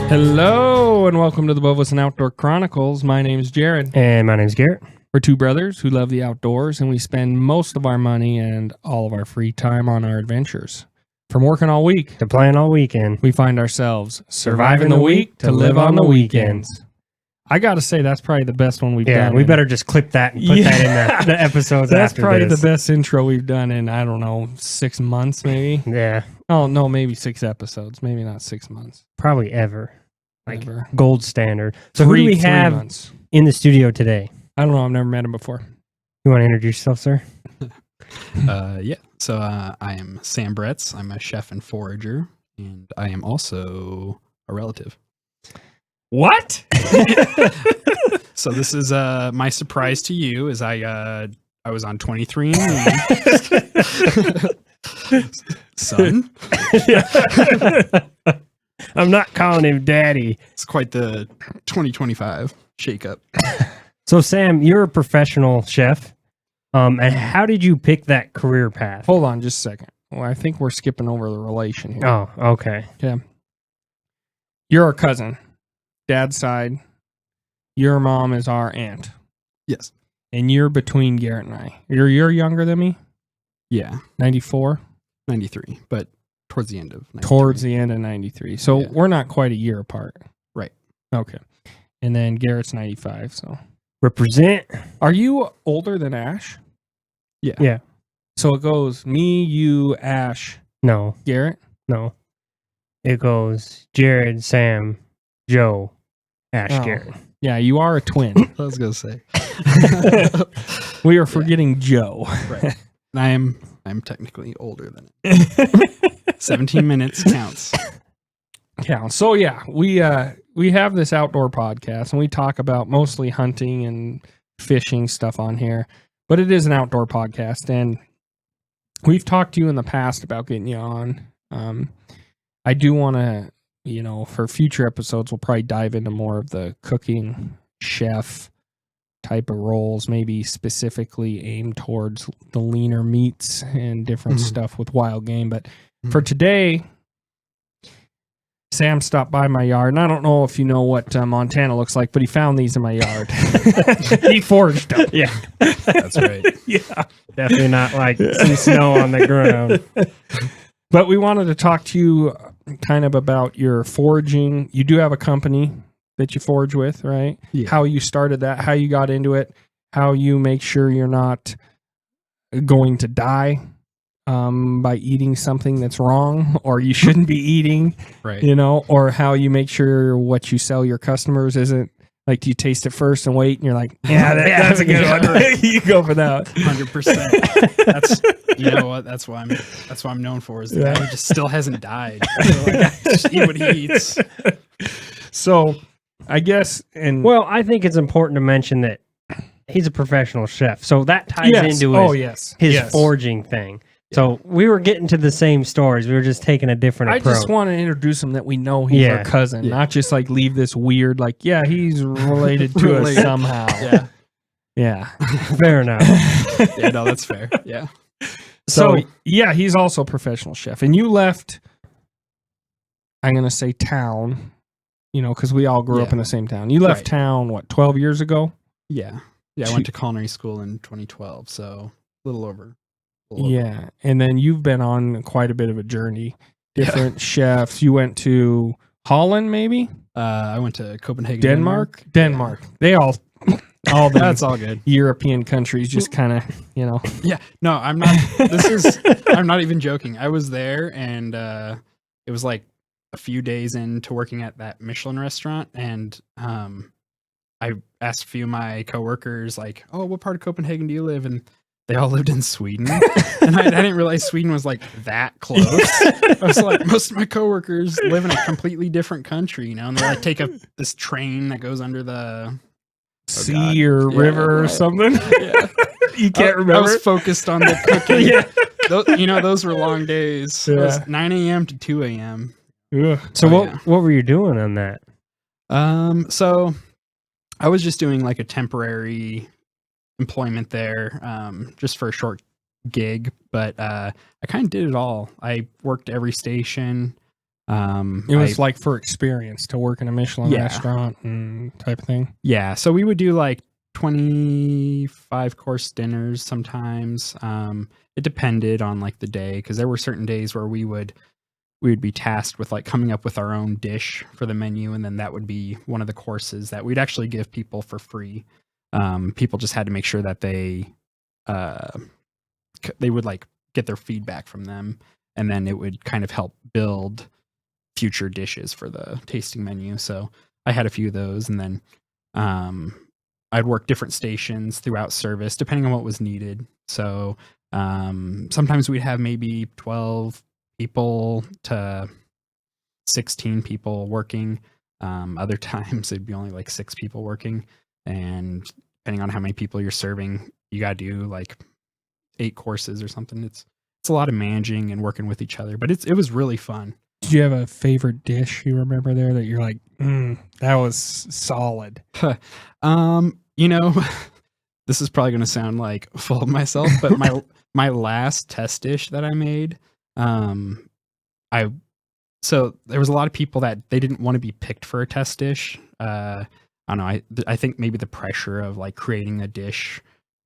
Hello and welcome to the Bovasin Outdoor Chronicles. My name is Jared. And my name's Garrett. We're two brothers who love the outdoors, and we spend most of our money and all of our free time on our adventures. From working all week To playing all weekend. we find ourselves surviving the week to live on the weekends. I got to say, that's probably the best one we've done. Yeah, we better just clip that and put that in the episodes That's after probably this. the best intro we've done in, I don't know, 6 months maybe. Yeah, Oh, no, maybe 6 episodes. Maybe not 6 months. probably ever. Like Ever. gold standard. So who do we 3 have months. in the studio today? I don't know. I've never met him before. You want to introduce yourself, sir? Yeah. So I am Sam Bretz. I'm a chef and forager, and I am also a relative. What? So this is my surprise to you. Is I was on 23andMe. Son, I'm not calling him daddy. it's quite the 2025 shakeup. So Sam, you're a professional chef. And how did you pick that career path? Hold on just a second. Well, I think we're skipping over the relation here. Oh, okay. You're our cousin. Dad's side. Your mom is our aunt. Yes. And you're between Garrett and I. You're younger than me? Yeah. 94? 93, but towards the end of 93. Towards the end of 93. So Yeah. we're not quite a year apart. Right. Okay. And then Garrett's 95. So Represent. are you older than Ash? Yeah. Yeah. So it goes me, you, Ash, No, Garrett? no. It goes Jared, Sam, Joe, Ash, Oh. Garrett. Yeah, you are a twin. I was gonna say. We are forgetting Joe. Right. And I'm technically older than it. 17 minutes counts. Counts. So yeah, we have this outdoor podcast and we talk about mostly hunting and fishing stuff on here, but it is an outdoor podcast and we've talked to you in the past about getting you on. I do want to, for future episodes, we'll probably dive into more of the cooking chef type of roles, maybe specifically aimed towards the leaner meats and different stuff with wild game. But for today, Sam stopped by my yard, and I don't know if you know what Montana looks like, but he found these in my yard. He foraged them. Yeah. That's right. Yeah. Definitely not like some snow on the ground. But we wanted to talk to you kind of about your foraging. You do have a company that you forage with, right? Yeah. How you started that, how you got into it, how you make sure you're not going to die by eating something that's wrong or you shouldn't be eating, Right. or how you make sure what you sell your customers isn't like, do you taste it first and wait and you're like, yeah, that's a good one. You go for that. 100%. That's what that's what I'm known for, is the guy who just still hasn't died. So, like, just eat what he eats. So I guess, and Well, I think it's important to mention that he's a professional chef. So that ties into his foraging thing. So we were getting to the same stories. We were just taking a different I approach. just want to introduce him that we know he's our cousin, not just like leave this weird, like, yeah, he's related to us somehow. Yeah. Yeah. Fair enough. Yeah, no, that's fair. Yeah. So, yeah, he's also a professional chef. And you left, I'm going to say town, because we all grew up in the same town. You left town, 12 years ago? Yeah. Yeah, I went to culinary school in 2012, so a little over. Yeah. And then you've been on quite a bit of a journey. Different chefs. You went to Holland, maybe? I went to Copenhagen, Denmark. They all the that's all good. European countries just kind of, Yeah. No, I'm not. I'm not even joking. I was there, and it was like a few days into working at that Michelin restaurant, and I asked a few of my coworkers, like, "Oh, what part of Copenhagen do you live?" And they all lived in Sweden, and I didn't realize Sweden was like that close. I was like, most of my coworkers live in a completely different country, and they like take this train that goes under the sea or river or something. Yeah. You can't remember. I was focused on the cooking. Those were long days. It was 9 a.m. to 2 a.m. So what were you doing on that? So I was just doing like a temporary employment there, just for a short gig, but I kind of did it all. I worked every station. It was like for experience to work in a Michelin restaurant and type of thing. Yeah. So we would do like 25 course dinners sometimes. It depended on like the day, because there were certain days where we would be tasked with like coming up with our own dish for the menu, and then that would be one of the courses that we'd actually give people for free. People just had to make sure that they would like get their feedback from them, and then it would kind of help build future dishes for the tasting menu. So I had a few of those, and then I'd work different stations throughout service depending on what was needed. So sometimes we'd have maybe 12 people to 16 people working. Other times it'd be only like 6 people working, and depending on how many people you're serving, you got to do like 8 courses or something. It's a lot of managing and working with each other, but it was really fun. Did you have a favorite dish you remember there that you're like, that was solid? You know, this is probably going to sound like full of myself, but my last test dish that I made, so there was a lot of people that they didn't want to be picked for a test dish. I don't know. I think maybe the pressure of like creating a dish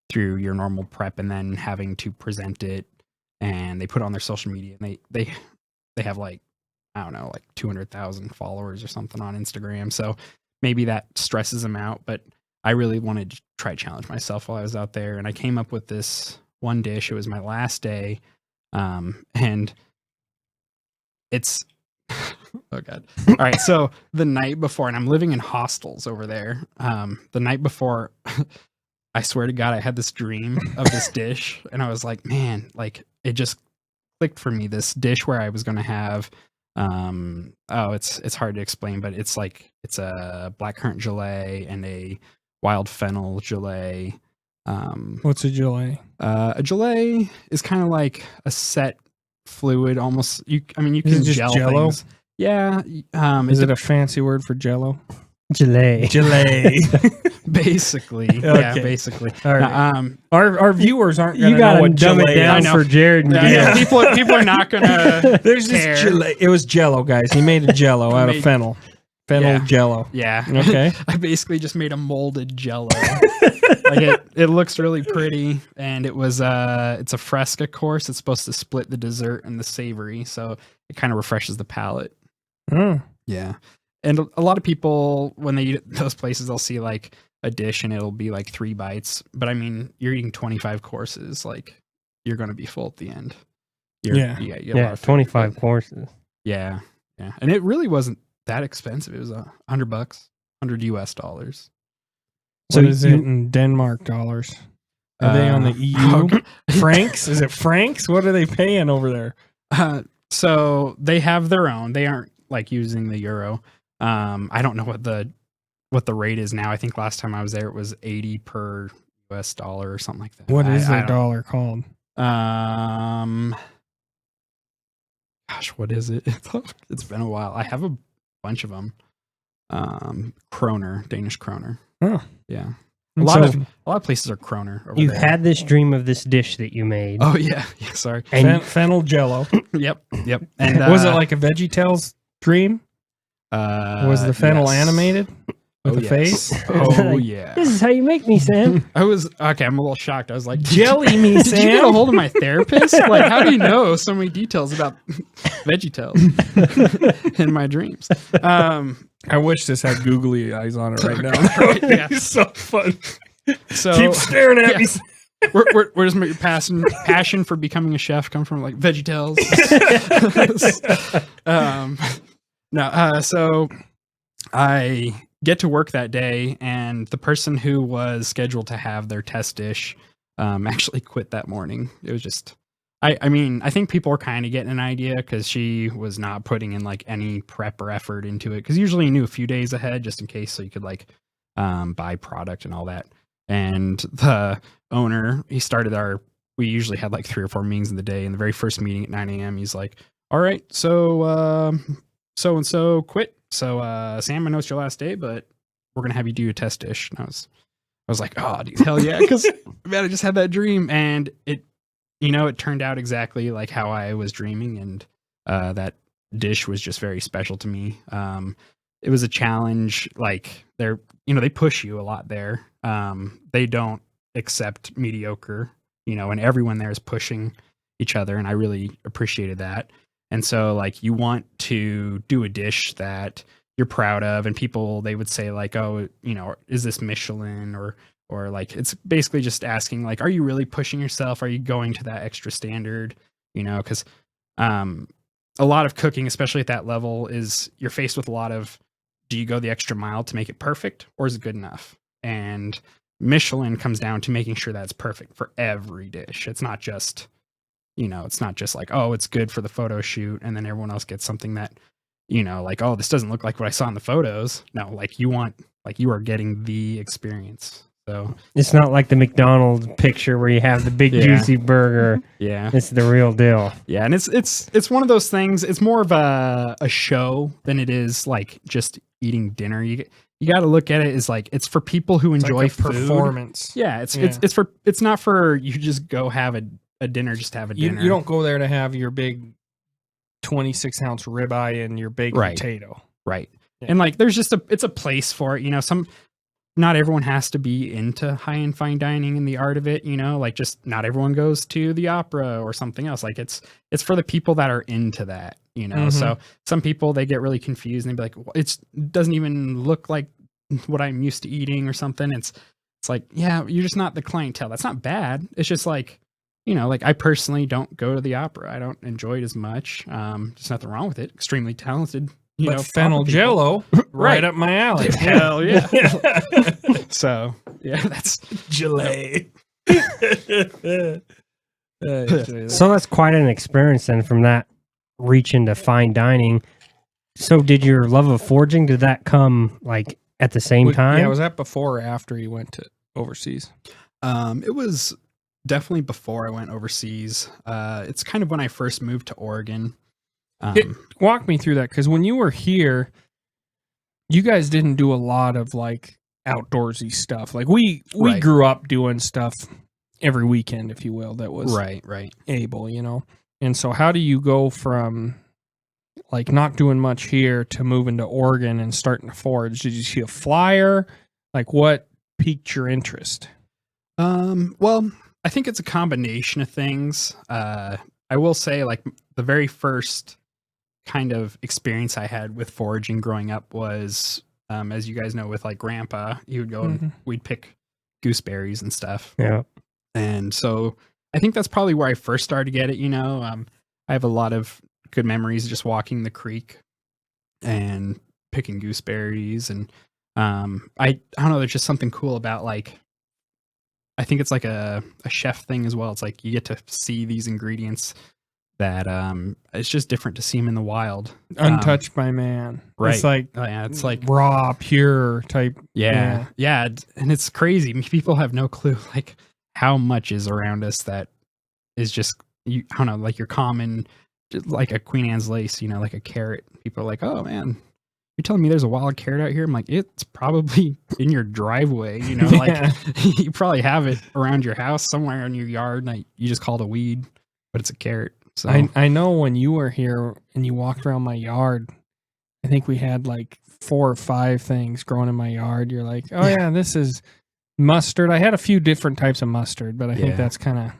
through your normal prep and then having to present it, and they put it on their social media, and they have like, I don't know, like 200,000 followers or something on Instagram. So maybe that stresses them out, but I really wanted to try to challenge myself while I was out there. And I came up with this one dish. It was my last day. And it's, oh God. All right. So the night before, and I'm living in hostels over there. The night before, I swear to God, I had this dream of this dish, and I was like, man, like it just clicked for me, this dish where I was going to have, it's hard to explain, but it's a blackcurrant gelée and a wild fennel gelée. What's a gelée? A gelée is kind of like a set fluid, almost. You can gel Jell-O? things. Yeah. Is it a fancy word for Jell-O? Gelée. Basically. Okay. Yeah, basically. All right. Our viewers aren't going You to know got to what dumb it gelée down is. for Jared and Yeah, Gail. people are not gonna. There's care. this gelée. It was Jell-O, guys. He made a Jell-O out of fennel. Fennel Yeah. Jell-O. Yeah. Okay. I basically just made a molded Jell-O. Like it looks really pretty, and it's a fresca course. It's supposed to split the dessert and the savory, so it kind of refreshes the palate. Yeah. And a lot of people, when they eat at those places, they'll see like a dish and it'll be like 3 bites. But I mean, you're eating 25 courses, like you're going to be full at the end. You get a lot of food. 25 courses. Yeah. Yeah. And it really wasn't that expensive. It was $100, $100. So is it in Denmark dollars? Are they on the EU? Francs? Is it francs? What are they paying over there? So they have their own. They aren't like using the euro. I don't know what the rate is now. I think last time I was there, it was 80 per US dollar or something like that. What is their dollar called? Gosh, what is it? It's been a while. I have a bunch of them. Kroner, Danish kroner. Oh, yeah. A lot of places are kroner. You had this dream of this dish that you made. Oh yeah. Sorry. And fennel Jell-O. Yep. And was it like a VeggieTales dream? Was the fennel animated with a face? Oh yeah. This is how you make me, Sam. I'm a little shocked. I was like, jelly me, did Sam. you get a hold of my therapist? Like, how do you know so many details about VeggieTales in my dreams? I wish this had googly eyes on it right now. Yeah. It's so fun. So keep staring at me. Where does your passion for becoming a chef come from? Like VeggieTales. So I get to work that day, and the person who was scheduled to have their test dish actually quit that morning. It was just, I mean, I think people were kind of getting an idea because she was not putting in like any prep or effort into it. Because usually you knew a few days ahead just in case, so you could like buy product and all that. And the owner, we usually had like 3 or 4 meetings in the day. And the very first meeting at 9 a.m., he's like, all right, so so-and-so quit. So Sam, I know it's your last day, but we're going to have you do a test dish. And I was like, oh, dude, hell yeah. Because, man, I just had that dream. And it turned out exactly like how I was dreaming. And that dish was just very special to me. It was a challenge. Like they push you a lot there. They don't accept mediocre, and everyone there is pushing each other. And I really appreciated that. And so like you want to do a dish that you're proud of, and people, they would say like, oh, is this Michelin or like, it's basically just asking like, are you really pushing yourself? Are you going to that extra standard? Because a lot of cooking, especially at that level, is you're faced with a lot of, do you go the extra mile to make it perfect, or is it good enough? And Michelin comes down to making sure that's perfect for every dish. It's not just, it's not just like, oh, it's good for the photo shoot, and then everyone else gets something that, like, oh, this doesn't look like what I saw in the photos. No, like you are getting the experience. So it's not like the McDonald's picture where you have the big juicy burger. Yeah, it's the real deal. Yeah, and it's one of those things. It's more of a show than it is like just eating dinner. You got to look at it as like, it's for people who enjoy like performance. Yeah, it's not for you just go have a dinner just to have a dinner. You don't go there to have your big 26-ounce ribeye and your baked potato. Right. Yeah. And like there's just it's a place for it. Not everyone has to be into high-end fine dining and the art of it, like just not everyone goes to the opera or something else. Like it's for the people that are into that, Mm-hmm. So some people, they get really confused and they be like, well, it doesn't even look like what I'm used to eating or something. It's like, yeah, you're just not the clientele. That's not bad. It's just like, like I personally don't go to the opera. I don't enjoy it as much. There's nothing wrong with it. Extremely talented. But fennel jello, right up my alley. Hell yeah. So yeah, that's gelée. So that's quite an experience then, from that reach into fine dining. So did your love of foraging, did that come like at the same time? Yeah, was that before or after you went to overseas? It was definitely before I went overseas. It's kind of when I first moved to Oregon. Walk me through that, because when you were here, you guys didn't do a lot of like outdoorsy stuff. Like we grew up doing stuff every weekend, if you will, that was right able, And so how do you go from like not doing much here to moving to Oregon and starting to forage? Did you see a flyer? Like what piqued your interest? Well, I think it's a combination of things. I will say like the very first kind of experience I had with foraging growing up was, as you guys know, with like grandpa, he would go and we'd pick gooseberries and stuff. Yeah. And so I think that's probably where I first started to get it. I have a lot of good memories just walking the creek and picking gooseberries. And I don't know, there's just something cool about like, I think it's like a chef thing as well. It's like you get to see these ingredients that it's just different to see them in the wild, untouched by man. Right? It's like raw, pure type. Yeah, and it's crazy. I mean, people have no clue like how much is around us that is just I don't know, like your common, like a Queen Anne's lace, like a carrot. People are like, oh man, you're telling me there's a wild carrot out here? I'm like, it's probably in your driveway, like you probably have it around your house somewhere in your yard, and you just call it a weed, but it's a carrot. So I know when you were here and you walked around my yard, I think we had like 4 or 5 things growing in my yard. You're like, oh yeah, this is mustard. I had a few different types of mustard, but I think that's kind of,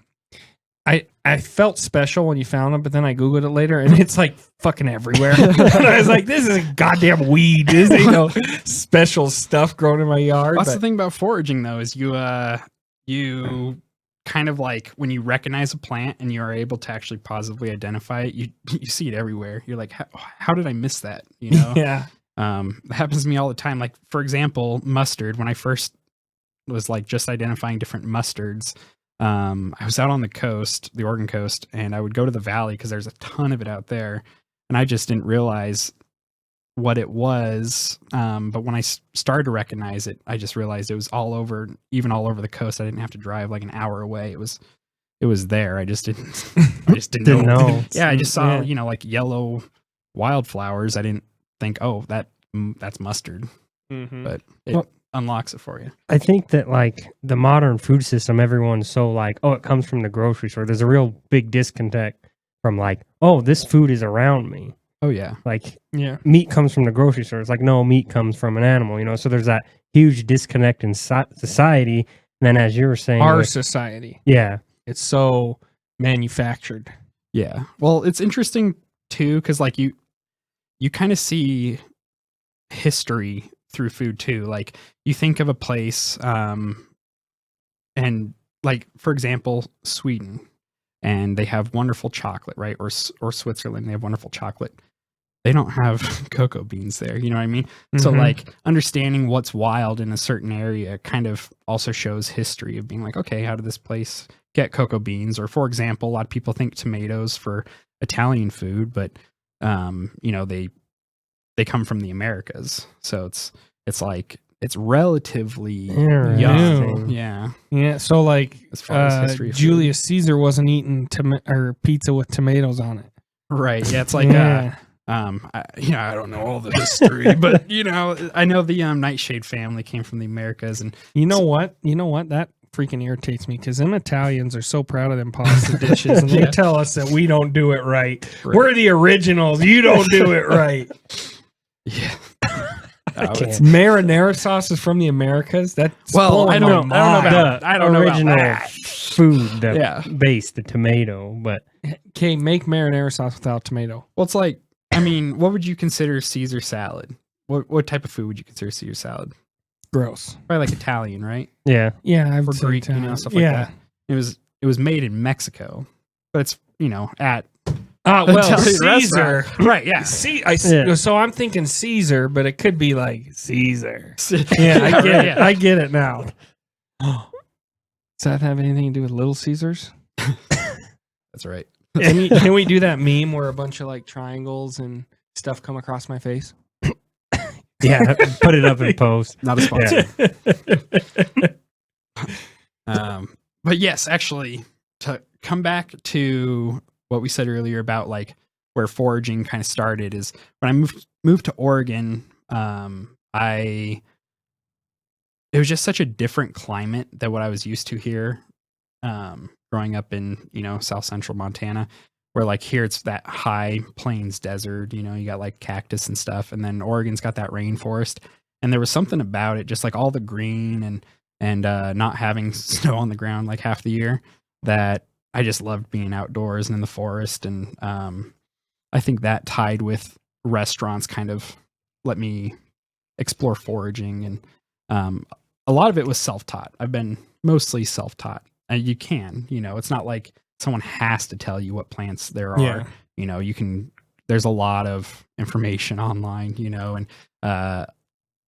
I felt special when you found them, but then I Googled it later and it's like fucking everywhere. And I was like, this is a goddamn weed. This ain't special stuff growing in my yard. That's the thing about foraging though, is you kind of like when you recognize a plant and you are able to actually positively identify it, you see it everywhere. You're like, how did I miss that? Yeah. It happens to me all the time. Like for example, mustard, when I first was like just identifying different mustards, I was out on the coast, the Oregon coast, and I would go to the valley because there's a ton of it out there. And I just didn't realize what it was. But when I started to recognize it, I just realized it was all over the coast. I didn't have to drive like an hour away. It was there. I just didn't know. Yeah. I just saw, like yellow wildflowers. I didn't think, oh, that's mustard, but it unlocks it for you. I think that like the modern food system, everyone's so like, oh, it comes from the grocery store. There's a real big disconnect from like, oh, this food is around me. Oh yeah. Like, Yeah. meat comes from the grocery store. It's like, no, meat comes from an animal, you know? So there's that huge disconnect in society. And then as you were saying, Our society. Yeah. It's so manufactured. Yeah. Well, it's interesting too, because like you kind of see history through food too. Like you think of a place, and like for example, Sweden, and they have wonderful chocolate, right? Or Switzerland, they have wonderful chocolate. They don't have cocoa beans there. You know what I mean? Mm-hmm. So like understanding what's wild in a certain area kind of also shows history of being like, okay, how did this place get cocoa beans? Or for example, a lot of people think tomatoes for Italian food, but you know, they come from the Americas. So it's like it's relatively young. Yeah. So like as far as history of Julius Caesar wasn't eating pizza with tomatoes on it. Right. Yeah. It's like I don't know all the history, but you know, I know the Nightshade family came from the Americas, and you know what? That freaking irritates me because them Italians are so proud of them pasta dishes, and they tell us that we don't do it right. We're the originals. You don't do it right. Yeah. Marinara sauce is from the Americas. That's I don't know about that food that based the tomato, but okay, make marinara sauce without tomato. Well, it's like, I mean, what would you consider Caesar salad? What type of food would you consider Caesar salad? Gross. Probably like Italian, right? Yeah, I've or Greek, you know, stuff like that. It was made in Mexico, but it's at Caesar, right? Yeah. So I'm thinking Caesar, but it could be like Caesar. Yeah, I get it now. Does that have anything to do with Little Caesars? That's right. Can we do that meme where a bunch of like triangles and stuff come across my face? Yeah, put it up in post. Not a sponsor. But yes, actually, to come back to what we said earlier about like where foraging kind of started is when I moved to Oregon. It was just such a different climate than what I was used to here. Growing up in South Central Montana, where like here it's that high plains desert, you got like cactus and stuff, and then Oregon's got that rainforest, and there was something about it, just like all the green and not having snow on the ground like half the year, that I just loved being outdoors and in the forest. And I think that tied with restaurants kind of let me explore foraging, and a lot of it was self-taught. I've been mostly self-taught. You can, it's not like someone has to tell you what plants there are. There's a lot of information online, and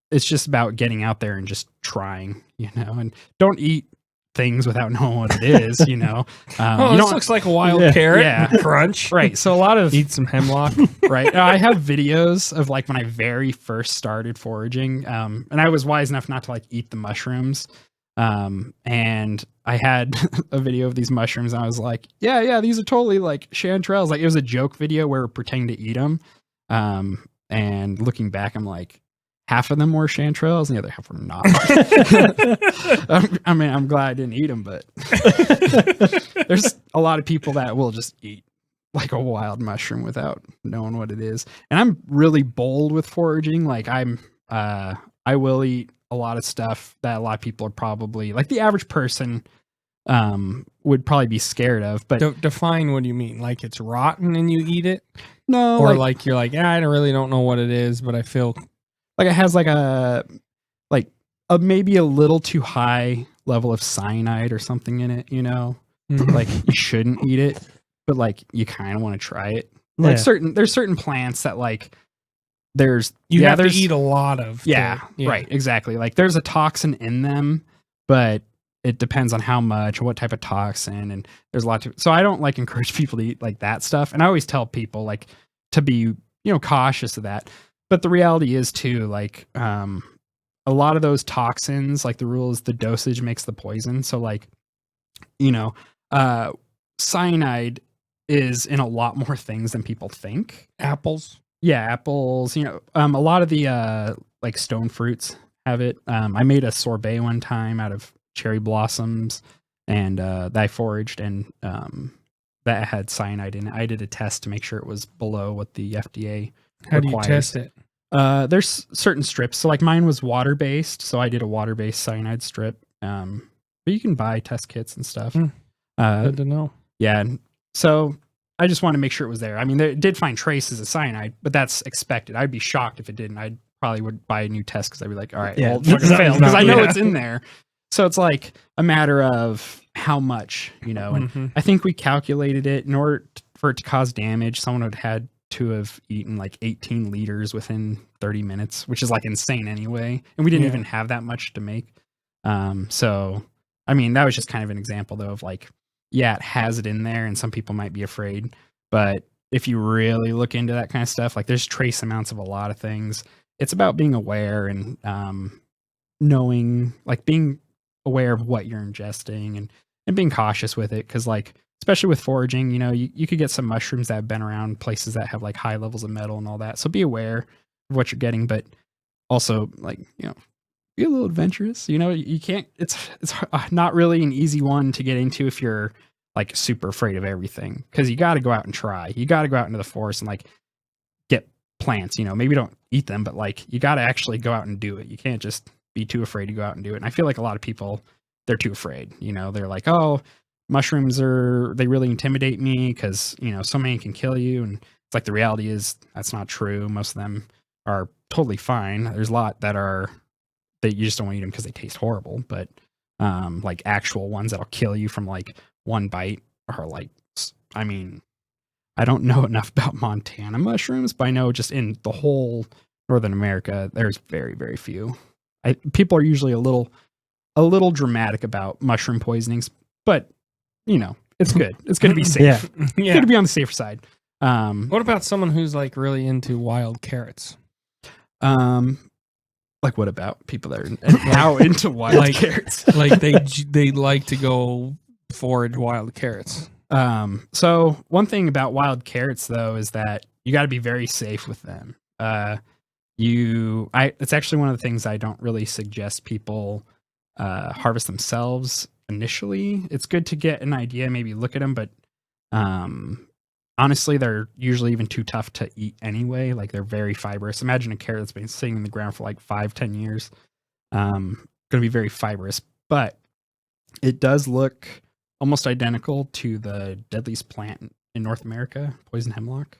it's just about getting out there and just trying, and don't eat things without knowing what it is, this looks like a wild carrot. Yeah. Crunch. Right. So a lot of eat some hemlock. Right. I have videos of like when I very first started foraging, and I was wise enough not to like eat the mushrooms. And I had a video of these mushrooms, and I was like, yeah, these are totally like chanterelles. Like it was a joke video where we're pretending to eat them. And looking back, I'm like, half of them were chanterelles and the other half were not. I mean, I'm glad I didn't eat them, but there's a lot of people that will just eat like a wild mushroom without knowing what it is. And I'm really bold with foraging. Like I will eat a lot of stuff that a lot of people are probably, like the average person would probably be scared of. But define what do you mean? Like it's rotten and you eat it? No. Or like you're like, I really don't know what it is, but I feel like it has like a maybe a little too high level of cyanide or something in it, Mm-hmm. Like you shouldn't eat it, but like you kind of want to try it. Like there's certain plants that like there's have to eat a lot of. Yeah, right, exactly. Like there's a toxin in them, but it depends on how much or what type of toxin, and there's a lot to. So I don't like encourage people to eat like that stuff, and I always tell people like to be cautious of that. But the reality is too, like a lot of those toxins, like the rule is the dosage makes the poison. So like cyanide is in a lot more things than people think. Apples. Yeah, apples. A lot of the like stone fruits have it. I made a sorbet one time out of cherry blossoms, and that I foraged, and that had cyanide in it. I did a test to make sure it was below what the FDA How requires. do you test it? There's certain strips. So like mine was water based, so I did a water based cyanide strip. But you can buy test kits and stuff. Good to know. Yeah. So I just wanted to make sure it was there. I mean, it did find traces of cyanide, but that's expected. I'd be shocked if it didn't. I probably would buy a new test because I'd be like, all right, well, it's failed because I know it's in there. So it's like a matter of how much, and I think we calculated it. In order for it to cause damage, someone would had to have eaten like 18 liters within 30 minutes, which is like insane anyway. And we didn't even have that much to make. So, I mean, that was just kind of an example though of like, yeah, it has it in there and some people might be afraid, but if you really look into that kind of stuff, like there's trace amounts of a lot of things. It's about being aware and, knowing, like being aware of what you're ingesting and being cautious with it. Cause like, especially with foraging, you could get some mushrooms that have been around places that have like high levels of metal and all that. So be aware of what you're getting, but also like, be a little adventurous. You can't, it's not really an easy one to get into if you're like super afraid of everything, because you got to go out and try. You got to go out into the forest and like get plants, maybe don't eat them, but like you got to actually go out and do it. You can't just be too afraid to go out and do it. And I feel like a lot of people, they're too afraid. They're like, oh, mushrooms they really intimidate me because, so many can kill you. And it's like the reality is that's not true. Most of them are totally fine. There's a lot that you just don't want to eat them because they taste horrible. But like actual ones that'll kill you from like one bite are like, I mean, I don't know enough about Montana mushrooms, but I know just in the whole Northern America, there's very, very few. People are usually a little dramatic about mushroom poisonings, but it's good. It's going to be safe. It's going to be on the safer side. What about someone who's like really into wild carrots? Like what about people that are how into wild carrots? Like they like to go forage wild carrots. So one thing about wild carrots though is that you got to be very safe with them. It's actually one of the things I don't really suggest people harvest themselves initially. It's good to get an idea, maybe look at them, but honestly, they're usually even too tough to eat anyway. Like they're very fibrous. Imagine a carrot that's been sitting in the ground for like 5-10 years. Going to be very fibrous, but it does look almost identical to the deadliest plant in North America, poison hemlock.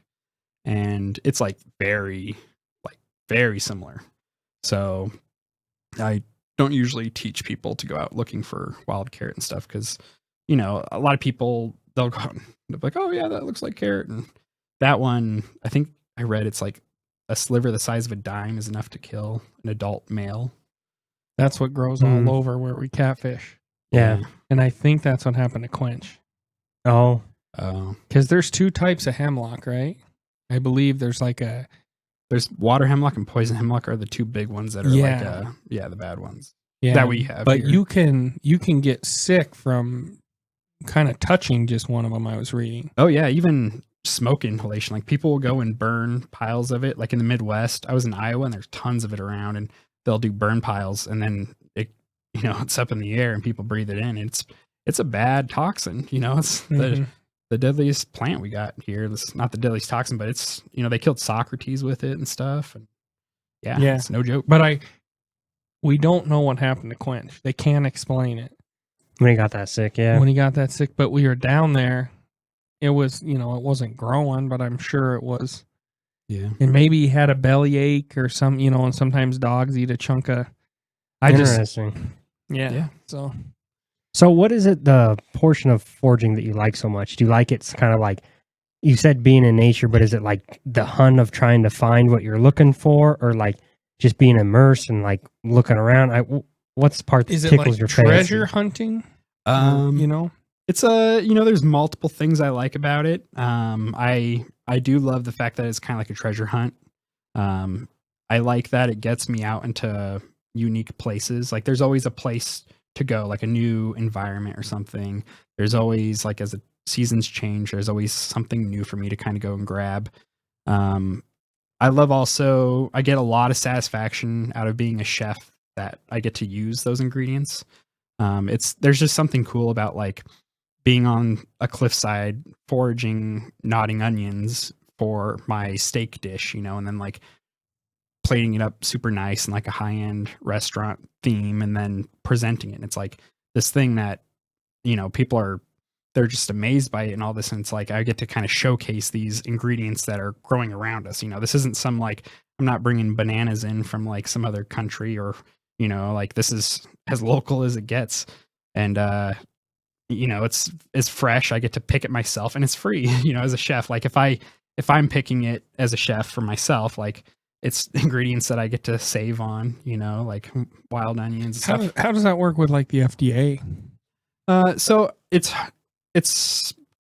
And it's like very similar. So I don't usually teach people to go out looking for wild carrot and stuff because, a lot of people, they'll go out and they'll be like, oh yeah, that looks like carrot. And that one, I think I read it's like a sliver the size of a dime is enough to kill an adult male. That's what grows all over where we catfish. Yeah. And I think that's what happened to Quench. Oh. Because there's two types of hemlock, right? I believe there's water hemlock and poison hemlock are the two big ones that are the bad ones that we have. But here. you can get sick from kind of touching just one of them. I was reading. Oh yeah, even smoke inhalation. Like people will go and burn piles of it. Like in the Midwest, I was in Iowa and there's tons of it around, and they'll do burn piles, and then it's up in the air and people breathe it in. It's a bad toxin. It's the deadliest plant we got here. It's not the deadliest toxin, but it's, they killed Socrates with it and stuff. And yeah, it's no joke. But we don't know what happened to Quench. They can't explain it. When he got that sick, yeah. When he got that sick, but we were down there. It was, it wasn't growing, but I'm sure it was. Yeah. And maybe he had a bellyache or some, and sometimes dogs eat a chunk of. Interesting. Yeah. So what is it, the portion of foraging that you like so much? Do you like it's kind of like, you said being in nature, but is it like the hunt of trying to find what you're looking for, or like just being immersed and like looking around? What's the part that tickles your fancy? Treasure hunting? It's there's multiple things I like about it. I do love the fact that it's kind of like a treasure hunt. I like that it gets me out into unique places. Like there's always a place to go, like a new environment or something. There's always, like, as the seasons change, there's always something new for me to kind of go and grab. I love also, I get a lot of satisfaction out of being a chef that I get to use those ingredients. There's just something cool about like being on a cliffside foraging nodding onions for my steak dish, you know, and then like plating it up super nice and like a high-end restaurant theme and then presenting it. And it's like this thing that, you know, they're just amazed by it and all this. And it's like, I get to kind of showcase these ingredients that are growing around us. You know, this isn't some like, I'm not bringing bananas in from like some other country or, you know, like this is as local as it gets. And, you know, it's fresh. I get to pick it myself and it's free, you know, as a chef. Like if I'm picking it as a chef for myself, like it's ingredients that I get to save on, you know, like wild onions and stuff. How does that work with like the FDA? So it's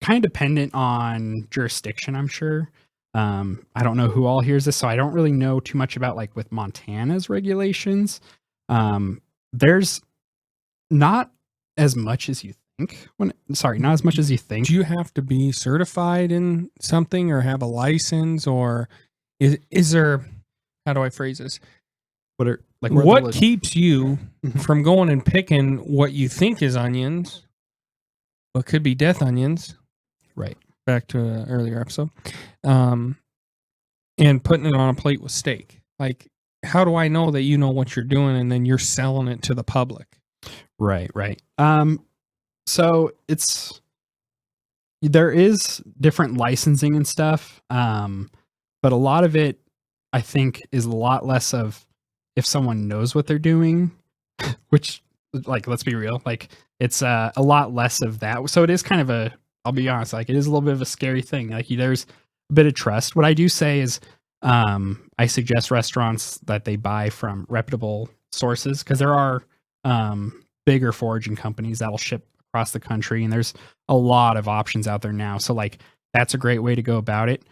kind of dependent on jurisdiction, I'm sure. I don't know who all hears this, so I don't really know too much about like with Montana's regulations. There's not as much as you think. Not as much as you think. Do you have to be certified in something or have a license, or is there? How do I phrase this? What keeps you from going and picking what you think is onions, what could be death onions, right? Back to an earlier episode, and putting it on a plate with steak. Like, how do I know that you know what you're doing and then you're selling it to the public? Right. So there is different licensing and stuff, but a lot of it, I think, is a lot less of if someone knows what they're doing, which, like, let's be real, like, it's a lot less of that. So it is kind of I'll be honest, like, it is a little bit of a scary thing. Like, there's a bit of trust. What I do say is, I suggest restaurants that they buy from reputable sources, because there are bigger foraging companies that'll ship across the country, and there's a lot of options out there now. So like that's a great way to go about it.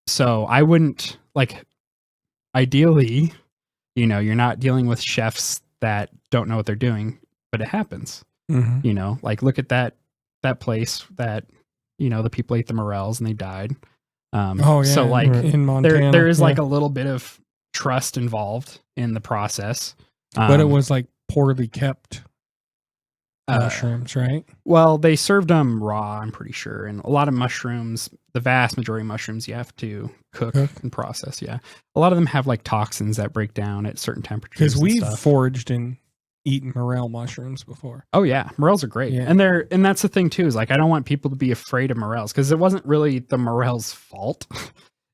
So I wouldn't, like, ideally, you know, you're not dealing with chefs that don't know what they're doing, but it happens. Mm-hmm. You know, like look at that place that, you know, the people ate the morels and they died. So like in Montana, there is like a little bit of trust involved in the process. But it was like poorly kept mushrooms, right? Well, they served them raw, I'm pretty sure. And a lot of mushrooms, the vast majority of mushrooms, you have to cook and process. Yeah. A lot of them have like toxins that break down at certain temperatures. Because we've foraged and eaten morel mushrooms before. Oh yeah. Morels are great. Yeah. And that's the thing too, is like, I don't want people to be afraid of morels, because it wasn't really the morels' fault.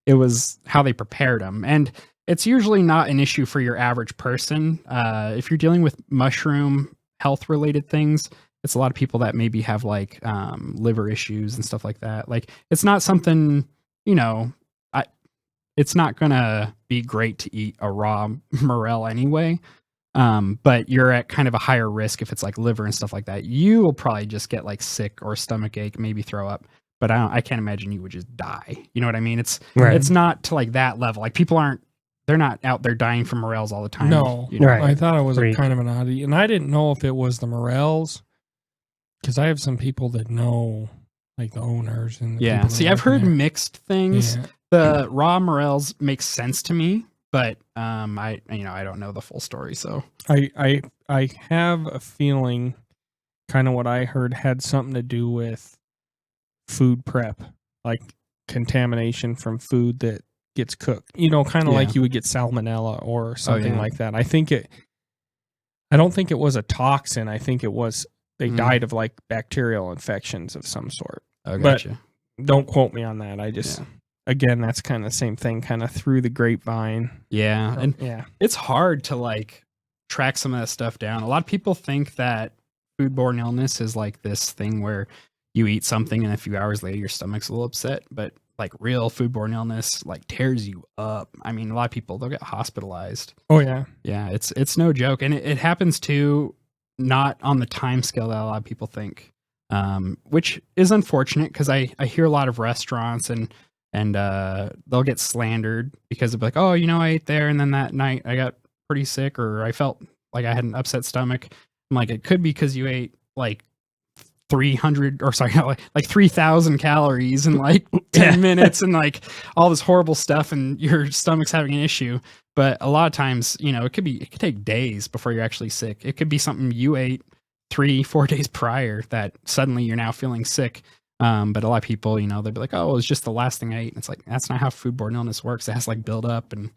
It was how they prepared them. And it's usually not an issue for your average person. If you're dealing with mushroom health related things, it's a lot of people that maybe have like liver issues and stuff like that. Like it's not something, you know, it's not gonna be great to eat a raw morel anyway. But you're at kind of a higher risk if it's like liver and stuff like that. You will probably just get like sick or stomach ache, maybe throw up. But I can't imagine you would just die. You know what I mean? It's not to like that level. Like they're not out there dying from morels all the time. No, you know? Right. I thought it was a kind of an oddity, and I didn't know if it was the morels, because I have some people that know, like the owners and the See, I've heard mixed things. Yeah. The raw morels make sense to me, but I don't know the full story. So I have a feeling, kind of what I heard had something to do with food prep, like contamination from food that gets cooked, you know, kind of like you would get salmonella or something like that. I don't think it was a toxin. I think it was, they died of like bacterial infections of some sort. Gotcha. But don't quote me on that. I just, again, that's kind of the same thing, kind of through the grapevine. Yeah. And yeah, it's hard to like track some of that stuff down. A lot of people think that foodborne illness is like this thing where you eat something and a few hours later your stomach's a little upset, but like real foodborne illness like tears you up. I mean, a lot of people, they'll get hospitalized. Oh yeah. Yeah. It's no joke. And it happens too, not on the time scale that a lot of people think, which is unfortunate, because I hear a lot of restaurants and they'll get slandered because they'll be like, oh, you know, I ate there and then that night I got pretty sick, or I felt like I had an upset stomach. I'm like, it could be because you ate like 3,000 calories in like 10 minutes and like all this horrible stuff, and your stomach's having an issue. But a lot of times, you know, it could take days before you're actually sick. It could be something you ate 3-4 days prior that suddenly you're now feeling sick. But a lot of people, they'll be like, oh, it was just the last thing I ate. And it's like, that's not how foodborne illness works. It has to like build up and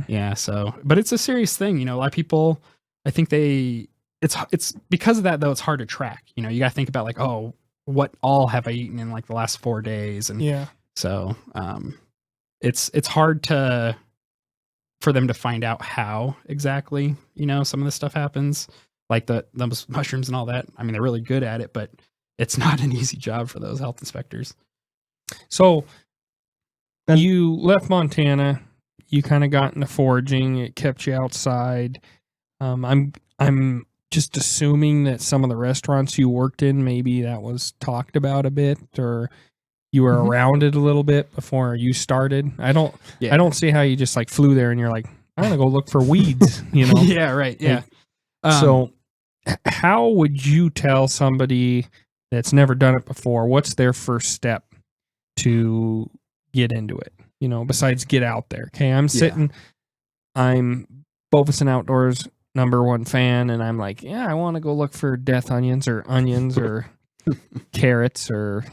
yeah. So, but it's a serious thing. A lot of people, I think it's because of that though, it's hard to track. You got to think about like, oh, what all have I eaten in like the last 4 days? And yeah. So, it's hard for them to find out how exactly, some of this stuff happens, like the mushrooms and all that. I mean, they're really good at it, but it's not an easy job for those health inspectors. So you left Montana, you kind of got into foraging, it kept you outside. I'm just assuming that some of the restaurants you worked in, maybe that was talked about a bit, or you were around it a little bit before you started. I don't see how you just like flew there and you're like, I'm going to go look for weeds, Yeah, right. Yeah. So how would you tell somebody that's never done it before, what's their first step to get into it? Besides get out there. Okay, I'm Bovasin Outdoors #1 fan, and I'm like, yeah, I want to go look for death onions or carrots or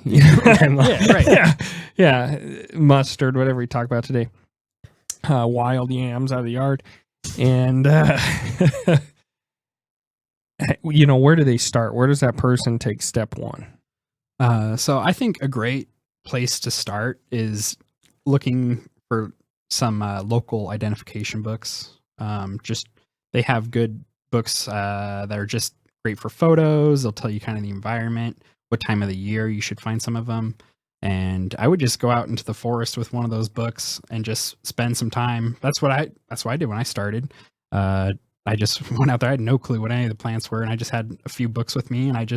mustard, whatever we talk about today. Wild yams out of the yard, and where do they start? Where does that person take step one? So I think a great place to start is looking for some local identification books. They have good books that are just great for photos. They'll tell you kind of the environment, what time of the year you should find some of them. And I would just go out into the forest with one of those books and just spend some time. That's what I did when I started. I just went out there. I had no clue what any of the plants were. And I just had a few books with me, and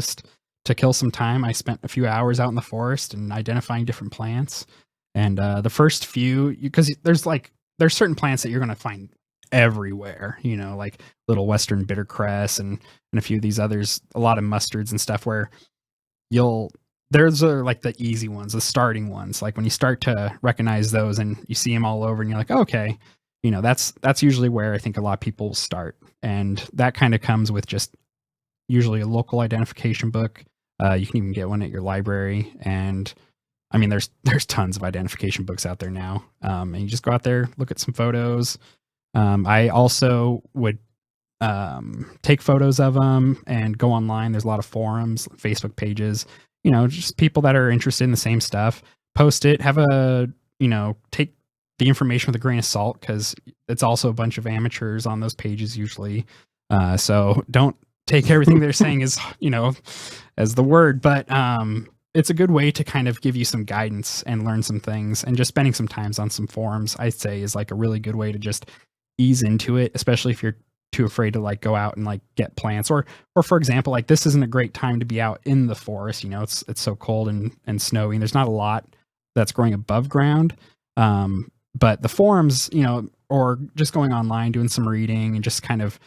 to kill some time, I spent a few hours out in the forest and identifying different plants. And the first few, because there's certain plants that you're going to find everywhere, like little Western bittercress and a few of these others, a lot of mustards and stuff where those are like the easy ones, the starting ones. Like when you start to recognize those and you see them all over and you're like, okay, that's usually where I think a lot of people start. And that kind of comes with just usually a local identification book. You can even get one at your library. And I mean, there's tons of identification books out there now. And you just go out there, look at some photos. I also would take photos of them and go online. There's a lot of forums, Facebook pages, just people that are interested in the same stuff. Post it, take the information with a grain of salt, because it's also a bunch of amateurs on those pages usually. So don't take everything they're saying as the word, but it's a good way to kind of give you some guidance and learn some things. And just spending some time on some forums, I'd say, is like a really good way to just ease into it, especially if you're too afraid to like go out and like get plants, or for example, like this isn't a great time to be out in the forest. It's so cold and snowy, and there's not a lot that's growing above ground. But the forums, or just going online, doing some reading and just kind of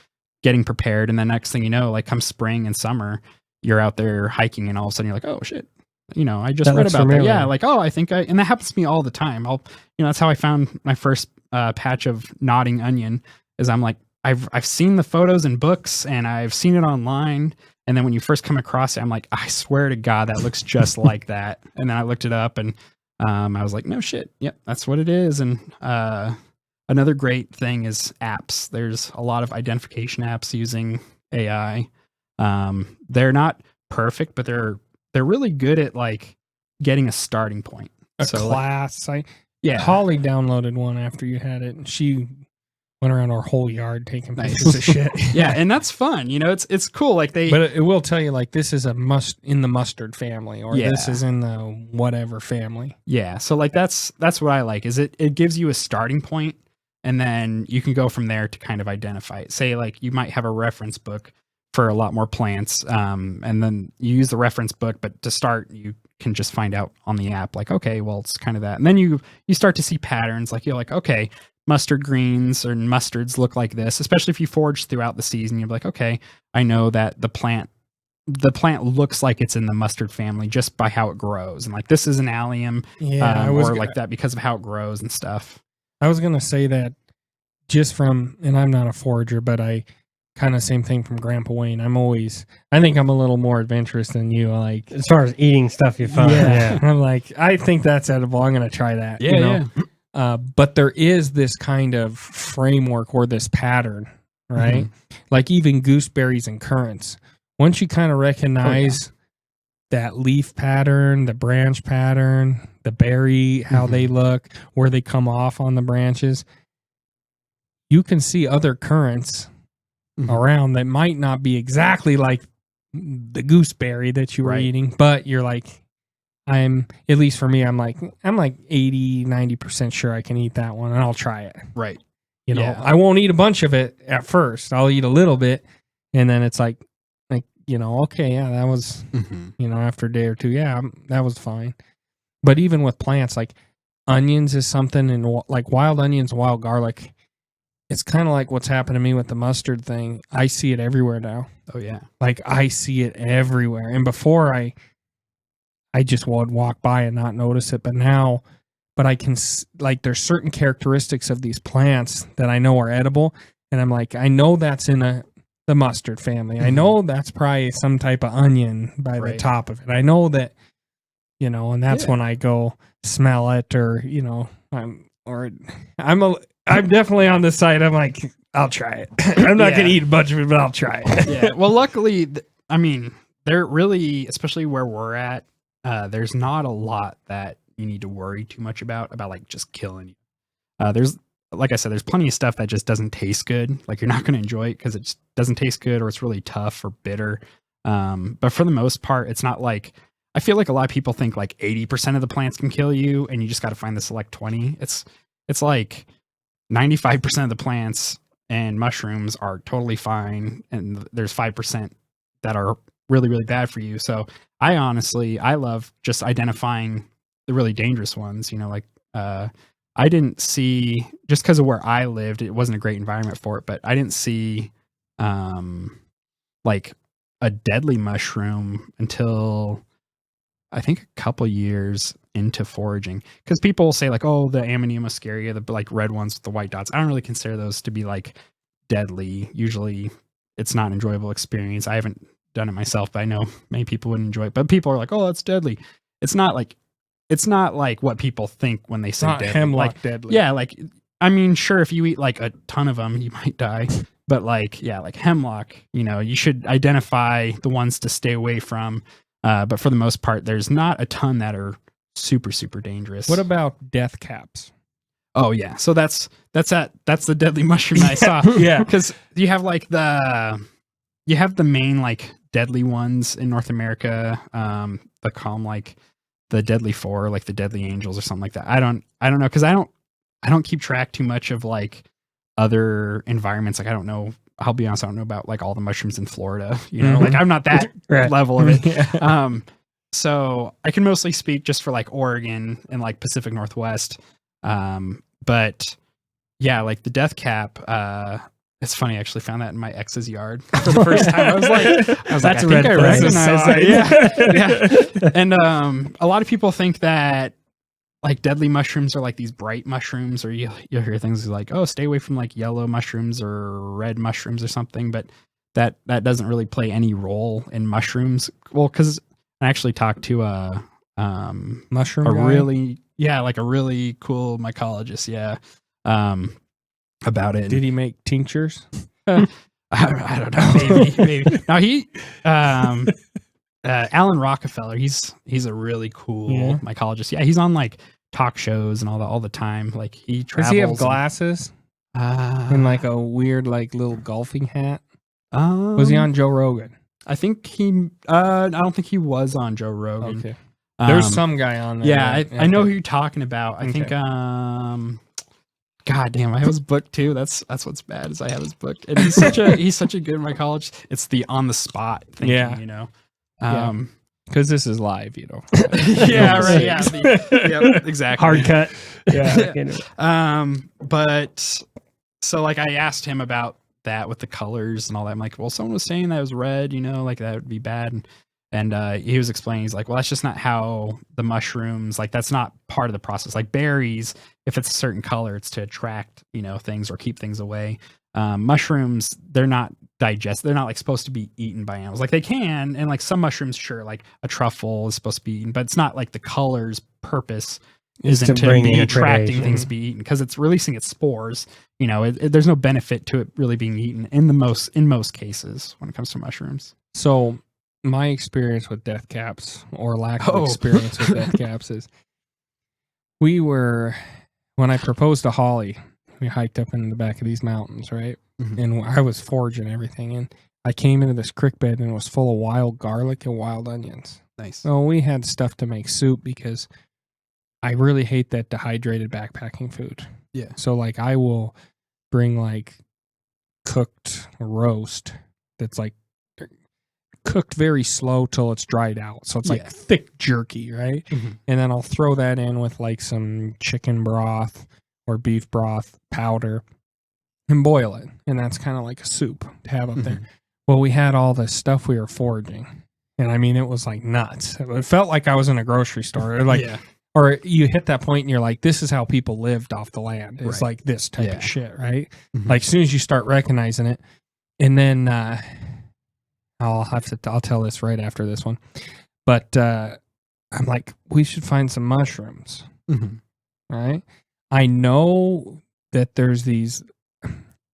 getting prepared. And the next thing you know, like come spring and summer, you're out there hiking and all of a sudden you're like, oh shit, I just read about that. Yeah. Like, oh, and that happens to me all the time. That's how I found my first patch of nodding onion, is I'm like, I've seen the photos in books and I've seen it online. And then when you first come across it, I'm like, I swear to God, that looks just like that. And then I looked it up and I was like, no shit. Yep, that's what it is. And another great thing is apps. There's a lot of identification apps using AI. They're not perfect, but they're really good at like getting a starting point. Class. Holly downloaded one after you had it, and she went around our whole yard taking pictures of shit. Yeah, and that's fun. It's cool. Like but it will tell you like this is in the mustard family, or this is in the whatever family. Yeah, so like that's what I like. Is it gives you a starting point, and then you can go from there to kind of identify it. Say like you might have a reference book for a lot more plants, and then you use the reference book, but to start you can just find out on the app like, okay, well it's kind of that, and then you start to see patterns. Like you're like, okay, mustard greens or mustards look like this, especially if you forage throughout the season. You're like, okay, I know that the plant looks like it's in the mustard family just by how it grows, and like this is an allium, or like that because of how it grows and stuff. I was gonna say that just from, and I'm not a forager, but I kind of same thing from Grandpa Wayne. I think I'm a little more adventurous than you. Like, As far as eating stuff you find. yeah, I'm like, I think that's edible. I'm going to try that. Yeah, you know? But there is this kind of framework or this pattern, right? Like even gooseberries and currants. Once you kind of recognize that leaf pattern, the branch pattern, the berry, how they look, where they come off on the branches, you can see other currants around that might not be exactly like the gooseberry that you were eating, but you're like, at least for me, I'm like 80, 90% sure I can eat that one and I'll try it. Right. You know, I won't eat a bunch of it at first. I'll eat a little bit and then it's like, you know, okay, yeah, that was, you know, after a day or two, yeah, that was fine. But even with plants, like onions is something, and like wild onions, wild garlic, it's kind of like what's happened to me with the mustard thing. I see it everywhere now. Oh yeah. Like I see it everywhere. And before I just would walk by and not notice it. But now, I can, like, there's certain characteristics of these plants that I know are edible. And I'm like, I know that's in the mustard family. I know that's probably some type of onion by the top of it. I know that, you know, and that's when I go smell it, or, you know, I'm definitely on the side. I'm like, I'll try it. I'm not going to eat a bunch of it, but I'll try it. Yeah. Well, luckily, I mean, they're really, especially where we're at, there's not a lot that you need to worry too much about like just killing you. There's, like I said, there's plenty of stuff that just doesn't taste good. Like you're not going to enjoy it because it just doesn't taste good, or it's really tough or bitter. But for the most part, it's not like, I feel like a lot of people think like 80% of the plants can kill you and you just got to find the select 20. It's like 95% of the plants and mushrooms are totally fine. And there's 5% that are really, really bad for you. So I love just identifying the really dangerous ones, you know, like, I didn't see, just because of where I lived, it wasn't a great environment for it, but I didn't see like a deadly mushroom until I think a couple years into foraging. Because people will say like, oh, the Amanita muscaria, the like red ones with the white dots, I don't really consider those to be like deadly. Usually it's not an enjoyable experience. I haven't done it myself, but I know many people would enjoy it. But people are like, oh, that's deadly. It's not like what people think when they say not deadly. hemlock Like, deadly. yeah, like, I mean, sure, if you eat like a ton of them, you might die. But like, yeah, like hemlock, you know, you should identify the ones to stay away from. But for the most part, there's not a ton that are super, super dangerous. What about death caps? Oh yeah, so that's the deadly mushroom I saw. Yeah, because you have the main like deadly ones in North America. They call them like the deadly four, like the deadly angels or something like that. I don't know, because I don't keep track too much of like other environments. Like I don't know. I'll be honest, I don't know about like all the mushrooms in Florida. You know, like I'm not that level of it. Yeah. So I can mostly speak just for like Oregon and like Pacific Northwest. But yeah, like the death cap. It's funny, I actually found that in my ex's yard for the first time. I was like, I think I recognize that. Yeah. And a lot of people think that like deadly mushrooms are like these bright mushrooms, or you'll hear things like, oh, stay away from like yellow mushrooms or red mushrooms or something. But that doesn't really play any role in mushrooms. Well, because I actually talked to a mushroom a guy? really cool mycologist. Yeah. About it. Did he make tinctures? I don't know. Maybe. Now Alan Rockefeller, he's a really cool mycologist. Yeah, he's on like talk shows and all the time. Like he travels. Does he have glasses? And like a weird like little golfing hat? Was he on Joe Rogan? I think I don't think he was on Joe Rogan. Okay. There's some guy on there. Yeah, I know who you're talking about. I think God damn, I have his book too. That's what's bad, is I have his book. And he's such a good mycologist. It's the on the spot thinking, you know. Because this is live, you know. Yeah, right. Yeah, exactly. Hard cut. Yeah. But so like I asked him about that with the colors and all that. I'm like, well, someone was saying that it was red, you know, like that would be bad. And he was explaining, he's like, well, that's just not how the mushrooms, like that's not part of the process. Like berries, if it's a certain color, it's to attract, you know, things or keep things away. Mushrooms, they're not digest. They're not like supposed to be eaten by animals. Like they can, and like some mushrooms, sure, like a truffle is supposed to be eaten, but it's not like the color's purpose isn't to bring be in attracting predation. things to be eaten because it's releasing its spores. You know, there's no benefit to it really being eaten in most cases when it comes to mushrooms. So my experience with death caps, or lack of experience with death caps, is when I proposed to Holly, we hiked up in the back of these mountains, right? Mhm. And I was foraging everything, and I came into this creek bed and it was full of wild garlic and wild onions. Nice. So we had stuff to make soup because I really hate that dehydrated backpacking food. Yeah. So like I will bring like cooked roast that's like cooked very slow till it's dried out. So it's like thick jerky, right? Mhm. And then I'll throw that in with like some chicken broth or beef broth powder and boil it. And that's kind of like a soup to have up there. Well, we had all this stuff we were foraging. And I mean, it was like nuts. It felt like I was in a grocery store. Like, or you hit that point and you're like, this is how people lived off the land. It's like this type of shit, right? Like as soon as you start recognizing it. And then I'll tell this right after this one. But I'm like, we should find some mushrooms. Right? I know that there's these,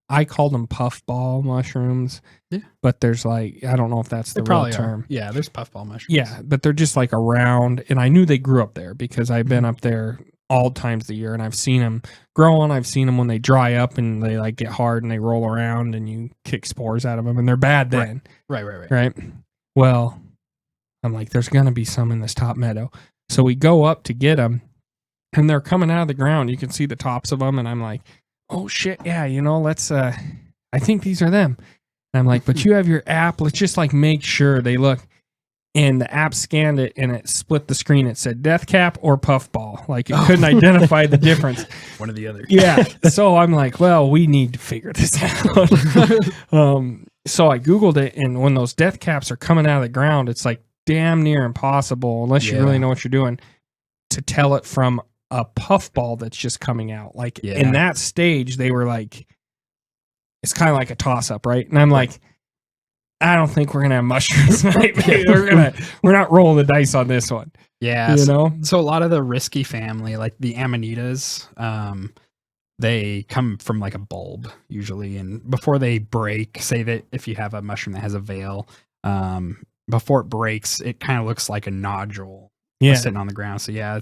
I call them puffball mushrooms. Yeah. But there's like, I don't know if that's the real term. Yeah, there's puffball mushrooms. Yeah, but they're just like around, and I knew they grew up there because I've been up there all times of the year, and I've seen them growing. I've seen them when they dry up and they like get hard and they roll around and you kick spores out of them, and they're bad then. Right. Well, I'm like, there's going to be some in this top meadow. So we go up to get them, and they're coming out of the ground. You can see the tops of them, and I'm like, oh shit, yeah, let's, I think these are them. And I'm like, but you have your app. Let's just like make sure they look. And the app scanned it and it split the screen. It said death cap or puffball. Like it couldn't identify the difference. One or the other. Yeah. So I'm like, well, we need to figure this out. So I Googled it, and when those death caps are coming out of the ground, it's like damn near impossible, unless you really know what you're doing, to tell it from a puffball that's just coming out. Like in that stage, they were like, it's kind of like a toss up, right? And I'm like, I don't think we're gonna have mushrooms tonight. We're not rolling the dice on this one. Yeah, So a lot of the risky family, like the amanitas, they come from like a bulb usually, and before they break, say that if you have a mushroom that has a veil, before it breaks, it kind of looks like a nodule sitting on the ground. So yeah,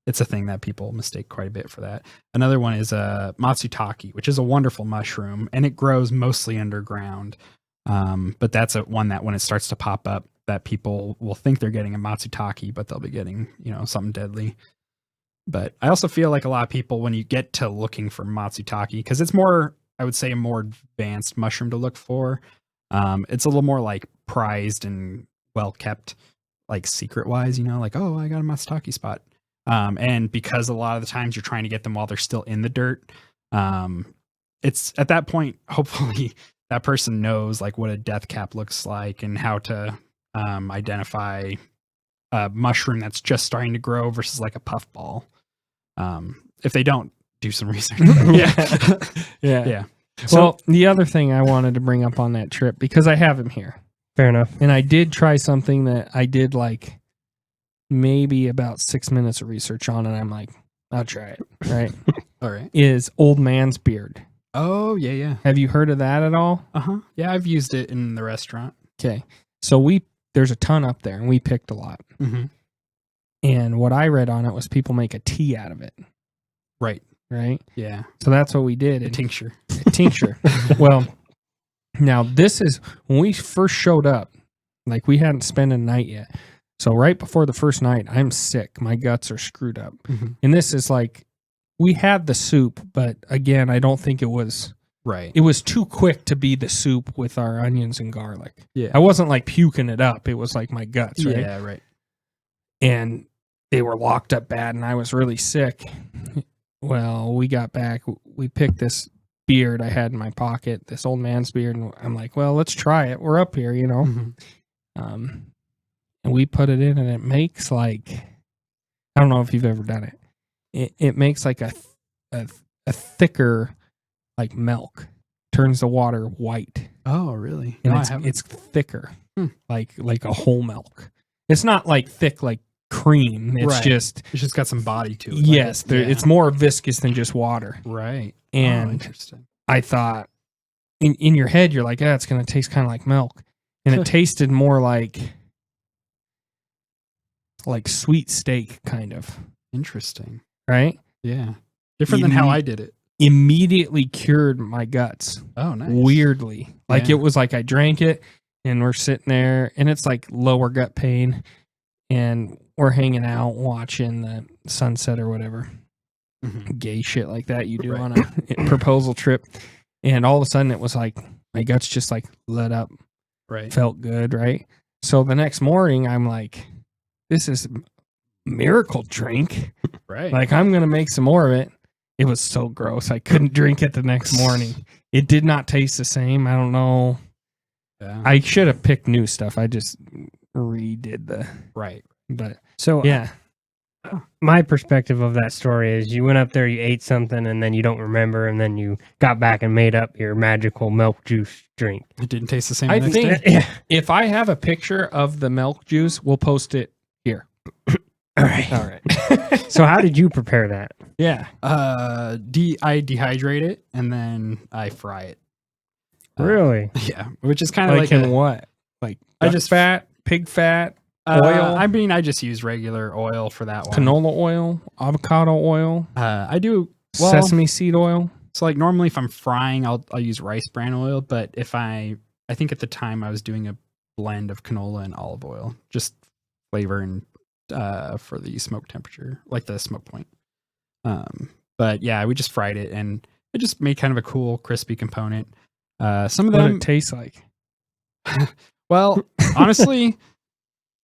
it's a thing that people mistake quite a bit for that. Another one is matsutake, which is a wonderful mushroom, and it grows mostly underground. But that's one that when it starts to pop up, that people will think they're getting a matsutake, but they'll be getting, something deadly. But I also feel like a lot of people, when you get to looking for matsutake, because it's more, I would say, a more advanced mushroom to look for. It's a little more like prized and well kept, like secret wise, like, oh, I got a matsutake spot. And because a lot of the times you're trying to get them while they're still in the dirt, it's at that point, hopefully that person knows like what a death cap looks like and how to identify a mushroom that's just starting to grow versus like a puffball. If they don't, do some research. Yeah. So the other thing I wanted to bring up on that trip, because I have him here. Fair enough. And I did try something that I did like maybe about 6 minutes of research on, and I'm like, I'll try it. Right. All right. Is old man's beard. Oh, yeah. Have you heard of that at all? Uh-huh. Yeah, I've used it in the restaurant. Okay. So there's a ton up there, and we picked a lot. Mm-hmm. And what I read on it was people make a tea out of it. Right. Yeah. So that's what we did. A tincture. Well, now this is when we first showed up, like we hadn't spent a night yet. So right before the first night, I'm sick. My guts are screwed up. Mm-hmm. And this is like, we had the soup, but again, I don't think it was right. It was too quick to be the soup with our onions and garlic. Yeah. I wasn't like puking it up. It was like my guts, right? Yeah, right. And they were locked up bad, and I was really sick. Well, we got back. We picked this beard I had in my pocket, this old man's beard, and I'm like, well, let's try it. We're up here, Mm-hmm. And we put it in, and it makes like, I don't know if you've ever done it. It makes like a thicker like milk, turns the water white. Oh, really? and No, I haven't. it's thicker, Hmm. like a whole milk. It's not like thick like cream. It's Right. just It's just got some body to it. yes, yeah. it's more viscous than just water. right. And Interesting. I thought in your head you're like, it's going to taste kind of like milk, and it tasted more like sweet steak kind of, Interesting. right? Yeah. Different than how I did it. Immediately cured my guts. Oh, nice. Weirdly. Like Yeah. it was like I drank it and we're sitting there and it's like lower gut pain and we're hanging out watching the sunset or whatever. Mhm. Gay shit like that you do Right. on a proposal trip. And all of a sudden it was like my guts just like let up, Right. felt good, right? So the next morning I'm like, this is miracle drink. Right. Like I'm going to make some more of it. It was so gross. I couldn't drink it the next morning. It did not taste the same. I don't know. yeah. I should have picked new stuff. I just redid right. but So yeah. my perspective of that story is you went up there, you ate something, and then you don't remember, and then you got back and made up your magical milk juice drink. It didn't taste the same. I the next think day? if I have a picture of the milk juice, we'll post it here. All right. All right. So how did you prepare that? Yeah. I dehydrate it and then I fry it. Really? Yeah, which is kind of Like like, in what? Like I duck just- fat, pig fat, oil? I mean, I just use regular oil for that one. canola oil, avocado oil, I do well. sesame seed oil. So like normally if I'm frying, I'll use rice bran oil. But if I think at the time I was doing a blend of canola and olive oil, just flavor and for the smoke temperature, like the smoke point. But yeah, we just fried it and it just made kind of a cool crispy component. Some of What did them, it taste like? well, honestly,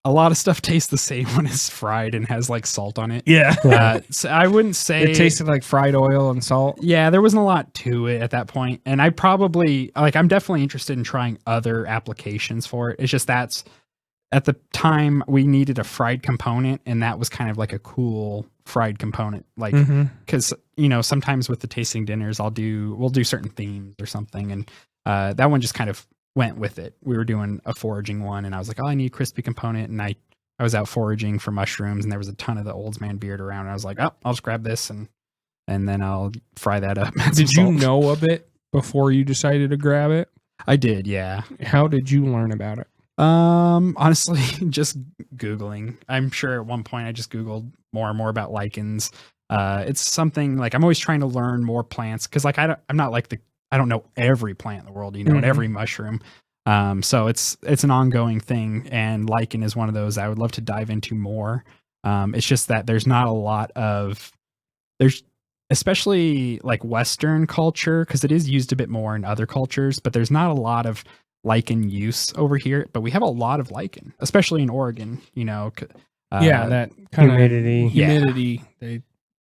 a lot of stuff tastes the same when it's fried and has like salt on it. Yeah. So I wouldn't say It tasted like fried oil and salt. Yeah, there wasn't a lot to it at that point. And I probably I'm definitely interested in trying other applications for it. It's just that's at the time we needed a fried component and that was kind of like a cool fried component. Like because sometimes with the tasting dinners we'll do certain themes or something. And that one just kind of went with it. We were doing a foraging one and I was like, I need a crispy component. And I was out foraging for mushrooms and there was a ton of the Olds Man beard around. And I was like, I'll just grab this and then I'll fry that up. Did you know of it before you decided to grab it? I did, yeah. How did you learn about it? Honestly, just Googling. I'm sure at one point I just Googled more and more about lichens. It's something like I'm always trying to learn more plants because like I'm not like I don't know every plant in the world, and every mushroom. So it's an ongoing thing, and lichen is one of those I would love to dive into more. It's just that there's not a lot of especially like Western culture, because it is used a bit more in other cultures, but there's not a lot of lichen use over here. But we have a lot of lichen, especially in Oregon. Yeah, that kind Humidity. of humidity.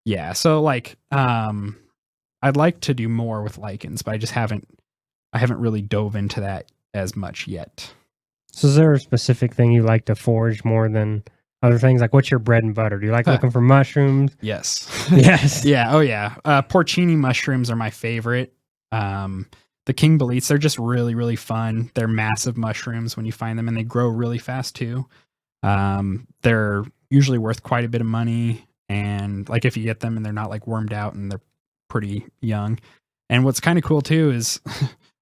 Yeah, so like I'd like to do more with lichens, but I haven't really dove into that as much yet. So is there a specific thing you like to forage more than other things? Like what's your bread and butter? Do you like looking for mushrooms? Yes. Yes. Yeah. Oh yeah. Porcini mushrooms are my favorite. The king boletes, they're just really, really fun. They're massive mushrooms when you find them and they grow really fast too. They're usually worth quite a bit of money. And like if you get them and they're not like wormed out and they're pretty young. And what's kind of cool too is,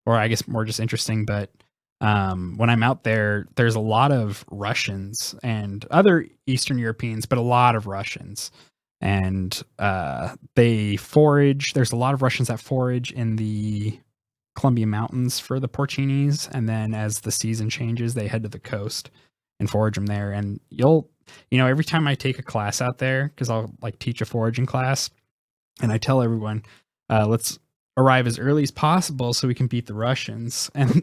or I guess more just interesting, but when I'm out there, there's a lot of Russians and other Eastern Europeans, but a lot of Russians. And they forage. There's a lot of Russians that forage in the Columbia Mountains for the porcinis. And then as the season changes, they head to the coast and forage them there. And every time I take a class out there, because I'll like teach a foraging class, and I tell everyone, let's arrive as early as possible so we can beat the Russians. And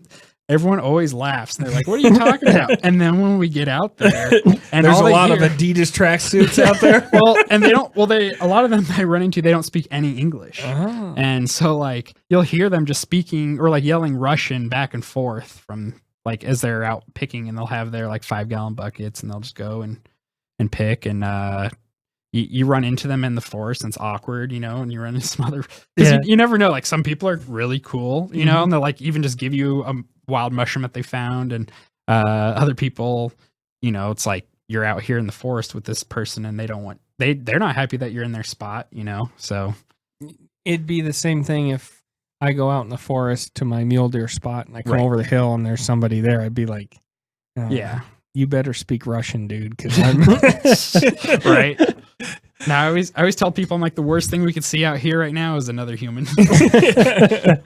everyone always laughs. And they're like, what are you talking about? And then when we get out there, and there's a lot hear, of Adidas tracksuits out there. and a lot of them I run into, they don't speak any English. Oh. And so like, you'll hear them just speaking or like yelling Russian back and forth from like, as they're out picking, and they'll have their like 5-gallon buckets and they'll just go and pick. And, you run into them in the forest and it's awkward, and you run into some other, because you never know. Like some people are really cool, and they'll like even just give you a wild mushroom that they found, and other people, it's like you're out here in the forest with this person and they're not happy that you're in their spot, so it'd be the same thing if I go out in the forest to my mule deer spot and I come over the hill and there's somebody there. I'd be like, you better speak Russian, dude, because I'm right. Now I always tell people, I'm like, the worst thing we could see out here right now is another human.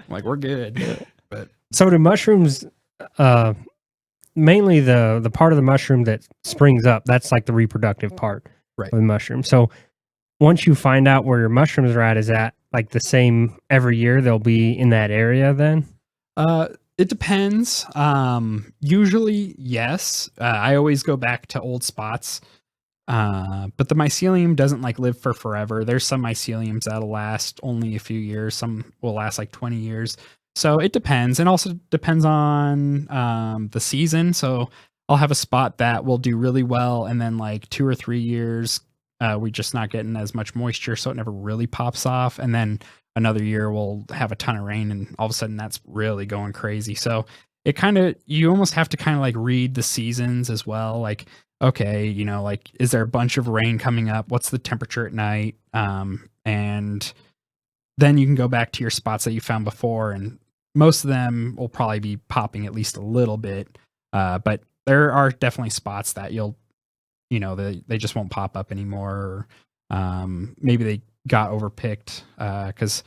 Like, we're good. But so do mushrooms, mainly the part of the mushroom that springs up, that's like the reproductive part of the mushroom. So once you find out where your mushrooms are at, is that like the same every year? They'll be in that area then? It depends. Usually, yes. I always go back to old spots. But the mycelium doesn't like live for forever. There's some myceliums that'll last only a few years. Some will last like 20 years. So it depends. And also depends on the season. So I'll have a spot that will do really well. And then like 2 or 3 years, we're just not getting as much moisture. So it never really pops off. And then another year we'll have a ton of rain and all of a sudden that's really going crazy. So it you almost have to kind of like read the seasons as well. Like, okay, like, is there a bunch of rain coming up? What's the temperature at night? And then you can go back to your spots that you found before, and most of them will probably be popping at least a little bit. But there are definitely spots that they just won't pop up anymore. Or, maybe they got overpicked, because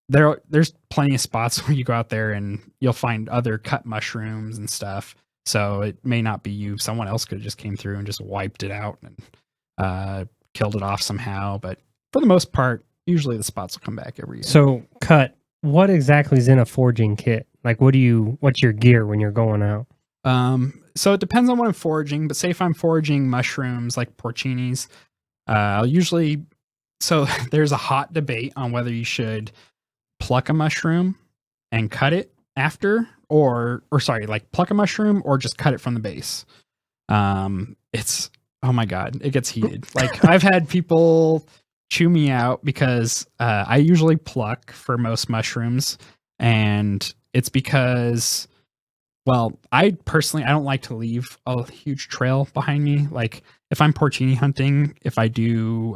there's plenty of spots where you go out there and you'll find other cut mushrooms and stuff. So it may not be you. Someone else could have just came through and just wiped it out and killed it off somehow. But for the most part, usually the spots will come back every year. So, what exactly is in a foraging kit? Like, what's your gear when you're going out? So it depends on what I'm foraging. But say if I'm foraging mushrooms like porcinis, I'll usually. So there's a hot debate on whether you should pluck a mushroom and cut it after, or pluck a mushroom or just cut it from the base. It's, oh my God, it gets heated. Like I've had people chew me out because I usually pluck for most mushrooms, and it's because, well, I don't like to leave a huge trail behind me. Like if I'm porcini hunting, if I do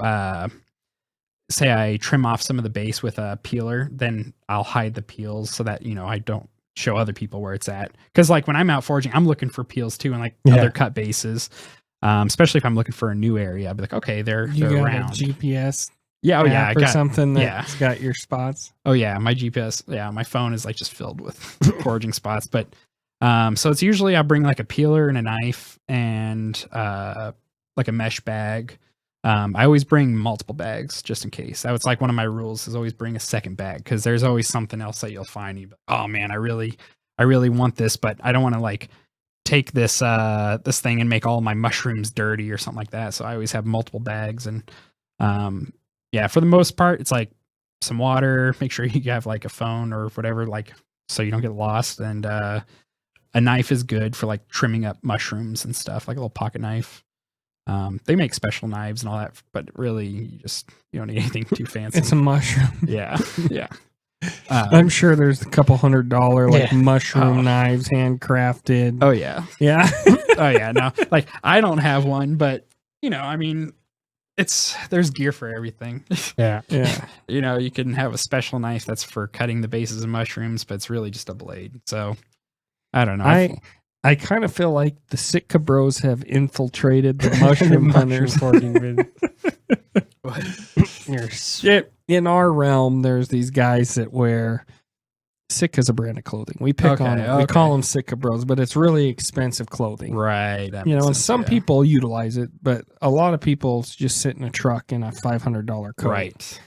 say I trim off some of the base with a peeler, then I'll hide the peels so that, I don't show other people where it's at. Because like when I'm out foraging, I'm looking for peels too, and like other cut bases. Especially if I'm looking for a new area, I'd be like, okay, they're around. GPS. Yeah, I got something that's got your spots. Oh yeah, my GPS. Yeah, my phone is like just filled with foraging spots. But so it's usually I bring like a peeler and a knife and like a mesh bag. I always bring multiple bags just in case. That was like one of my rules, is always bring a second bag, because there's always something else that you'll find. Oh man, I really want this, but I don't want to like take this this thing and make all my mushrooms dirty or something like that. So I always have multiple bags. And for the most part, it's like some water. Make sure you have like a phone or whatever, like so you don't get lost. And a knife is good for like trimming up mushrooms and stuff, like a little pocket knife. They make special knives and all that, but really you don't need anything too fancy. It's a mushroom. Yeah. I'm sure there's a couple $100 like mushroom knives, handcrafted. Oh yeah. Yeah. Oh yeah. No, like I don't have one, but I mean, there's gear for everything. Yeah. You can have a special knife that's for cutting the bases of mushrooms, but it's really just a blade. So I don't know. I kind of feel like the Sitka bros have infiltrated the mushroom hunters. In our realm, there's these guys that wear Sitka's a brand of clothing. We pick on it. We call them Sitka bros, but it's really expensive clothing. Right. And some people utilize it, but a lot of people just sit in a truck in a $500 coat. Right.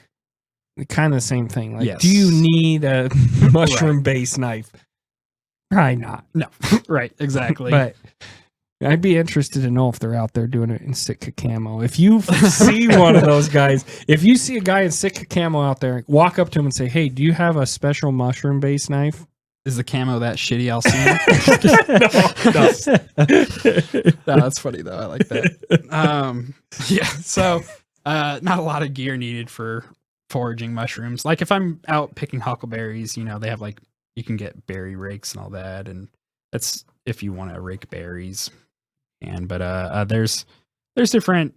Kind of the same thing. Like, do you need a mushroom-based knife? Probably not. No. Right. Exactly. But I'd be interested to know if they're out there doing it in Sitka camo. If you see one of those guys, if you see a guy in Sitka camo out there, walk up to him and say, "Hey, do you have a special mushroom-based knife?" Is the camo that shitty? I'll see him. No, that's funny though. I like that. So Not a lot of gear needed for foraging mushrooms. Like if I'm out picking huckleberries, they have like you can get berry rakes and all that, and that's if you want to rake berries. But there's different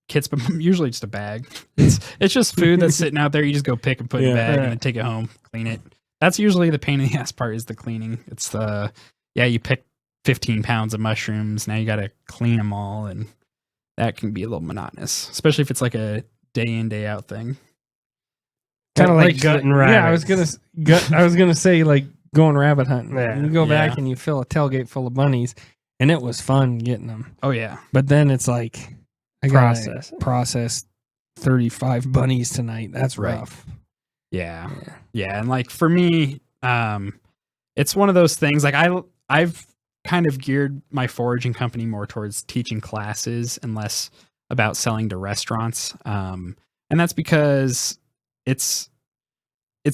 kits, but usually just a bag. It's just food that's sitting out there. You just go pick and put in a bag and then take it home, clean it. That's usually the pain in the ass part is the cleaning. It's you pick 15 pounds of mushrooms. Now you got to clean them all, and that can be a little monotonous, especially if it's like a day in, day out thing. Kind of like gutting rabbits. Yeah, I was gonna say like going rabbit hunting. Yeah. You go back and you fill a tailgate full of bunnies, and it was fun getting them. Oh yeah, but then it's like I gotta process 35 bunnies tonight. That's rough. Yeah, and like for me, it's one of those things. Like I've kind of geared my foraging company more towards teaching classes and less about selling to restaurants. And that's because it's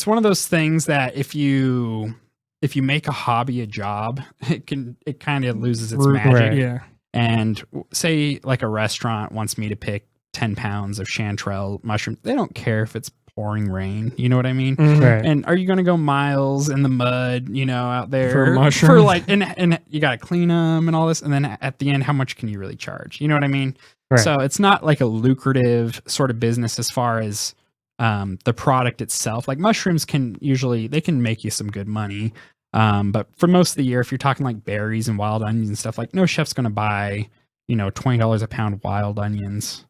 one of those things that if you make a hobby a job, it kind of loses its magic. Right. Yeah. And say like a restaurant wants me to pick 10 pounds of chanterelle mushrooms. They don't care if it's pouring rain. You know what I mean? Mm-hmm. Right. And are you going to go miles in the mud, out there For mushrooms? for like, and you got to clean them and all this. And then at the end, how much can you really charge? You know what I mean? Right. So it's not like a lucrative sort of business as far as the product itself. Like mushrooms can make you some good money. But for most of the year, if you're talking like berries and wild onions and stuff, like no chef's going to buy, $20 a pound wild onions.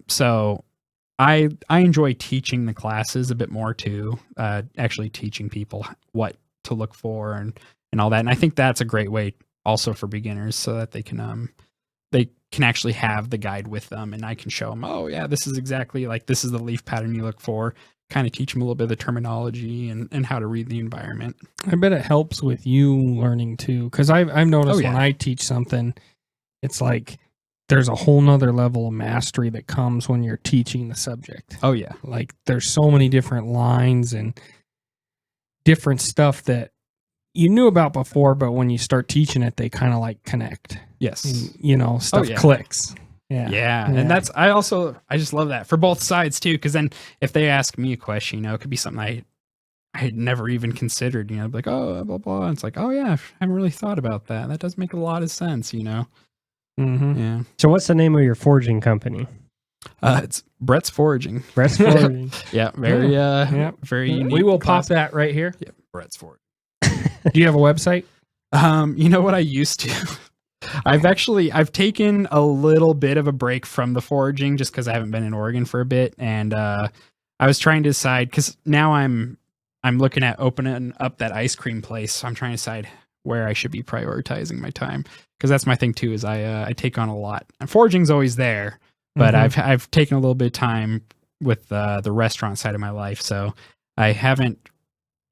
So I enjoy teaching the classes a bit more too, actually teaching people what to look for and all that. And I think that's a great way also for beginners so that they can actually have the guide with them and I can show them, oh yeah, this is exactly like, this is the leaf pattern you look for, kind of teach them a little bit of the terminology and how to read the environment. I bet it helps with you learning too. Cause I've noticed when I teach something, it's like, there's a whole nother level of mastery that comes when you're teaching the subject. Oh yeah. Like there's so many different lines and different stuff that you knew about before, but when you start teaching it, they kind of like connect. Yes. And, stuff clicks. Yeah. And that's, I just love that for both sides too. Cause then if they ask me a question, it could be something I had never even considered, like, oh, blah, blah. And it's like, oh yeah, I haven't really thought about that. That does make a lot of sense, Mm-hmm. Yeah. So what's the name of your foraging company? It's Bretz Foraging. Bretz Foraging. Yeah. Very unique. We will pop that right here. Yeah. Bretz Foraging. Do you have a website? You know what I used to? I've taken a little bit of a break from the foraging just because I haven't been in Oregon for a bit. And I was trying to decide because now I'm looking at opening up that ice cream place. So I'm trying to decide where I should be prioritizing my time. Because that's my thing too, is I take on a lot. And foraging's always there, but I've taken a little bit of time with the restaurant side of my life. So I haven't,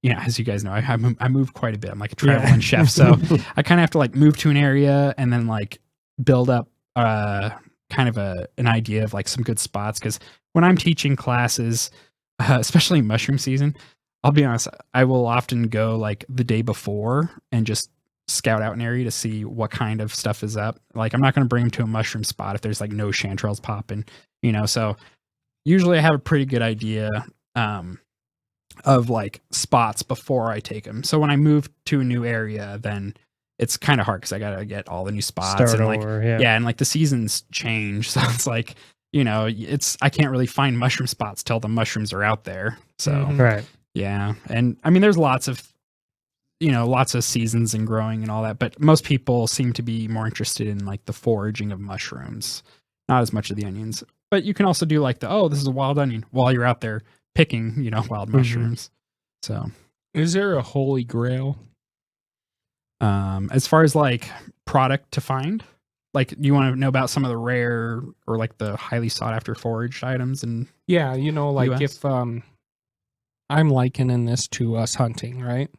as you guys know, I move quite a bit. I'm like a traveling chef, so I kind of have to like move to an area and then like build up kind of an idea of like some good spots. Because when I'm teaching classes, especially mushroom season, I'll be honest, I will often go like the day before and just scout out an area to see what kind of stuff is up. Like I'm not going to bring them to a mushroom spot if there's like no chanterelles popping, so usually I have a pretty good idea of like spots before I take them. So when I move to a new area, then it's kind of hard because I got to get all the new spots. Start and like, over, and like the seasons change. So it's like, I can't really find mushroom spots till the mushrooms are out there. So Right. Yeah. And I mean, there's lots of seasons and growing and all that, but most people seem to be more interested in like the foraging of mushrooms, not as much of the onions. But you can also do like this is a wild onion while you're out there picking, wild mushrooms. So is there a holy grail? As far as like product to find, like you want to know about some of the rare or like the highly sought after foraged items and like US? if I'm likening this to us hunting, right?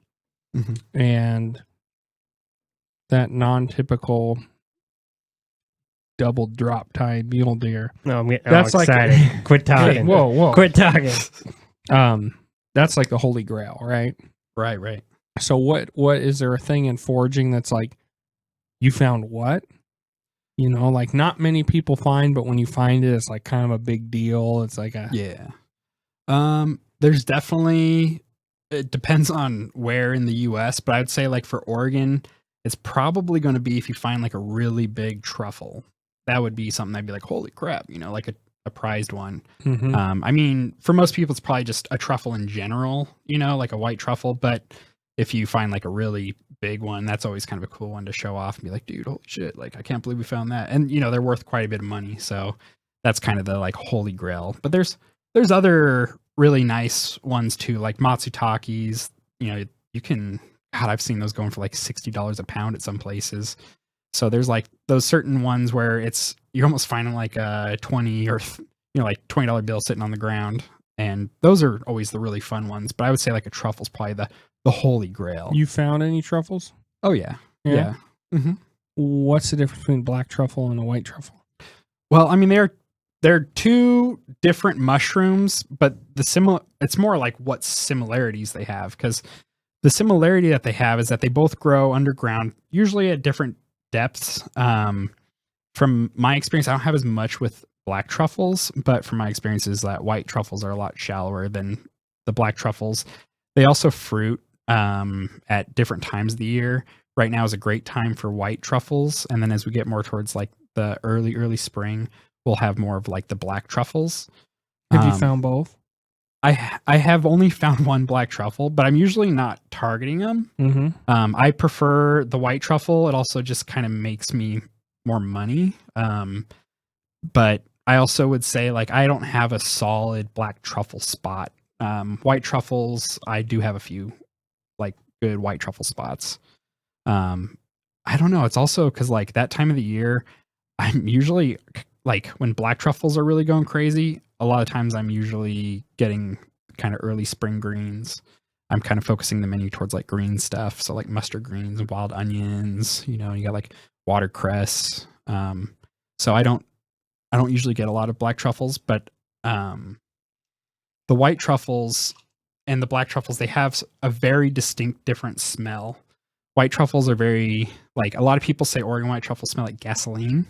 Mm-hmm. And that non-typical double drop tide mule deer. No, I'm getting That's excited. Quit talking. Whoa. Quit talking. That's like the holy grail, right? Right. So what is there a thing in foraging that's like, you found what? You know, like not many people find, but when you find it, it's like kind of a big deal. It's like a Yeah. There's definitely, it depends on where in the US, but I'd say like for Oregon, it's probably going to be if you find like a really big truffle. That would be something I'd be like, holy crap, you know, like a prized one. Mhm. I mean, for most people, it's probably just a truffle in general, you know, like a white truffle. But if you find like a really big one, that's always kind of a cool one to show off and be like, dude, holy shit, like I can't believe we found that. And you know, they're worth quite a bit of money, so that's kind of the like holy grail. But there's other really nice ones too, like matsutakis. You know, you can, God, I've seen those going for like $60 a pound at some places. So there's like those certain ones where it's, you're almost finding like a 20 or like $20 bill sitting on the ground, and those are always the really fun ones. But I would say like a truffle's probably the holy grail. You found any truffles? Oh yeah. Mm-hmm. What's the difference between black truffle and a white truffle? Well, I mean, they're two different mushrooms, but it's more like what similarities they have, because the similarity that they have is that they both grow underground, usually at different depths. From my experience, I don't have as much with black truffles, but from my experience is that white truffles are a lot shallower than the black truffles. They also fruit at different times of the year. Right now is a great time for white truffles, and then as we get more towards like the early spring, we'll have more of like the black truffles. Have you found both? I have only found one black truffle, but I'm usually not targeting them. Mm-hmm. I prefer the white truffle. It also just kind of makes me more money. But I also would say like I don't have a solid black truffle spot. White truffles, I do have a few like good white truffle spots. I don't know. It's also because like that time of the year, I'm usually like when black truffles are really going crazy, a lot of times I'm usually getting kind of early spring greens. I'm kind of focusing the menu towards like green stuff. So like mustard greens and wild onions, you know, you got like watercress. So I don't usually get a lot of black truffles, but the white truffles and the black truffles, they have a very distinct different smell. White truffles are very, like a lot of people say Oregon white truffles smell like gasoline.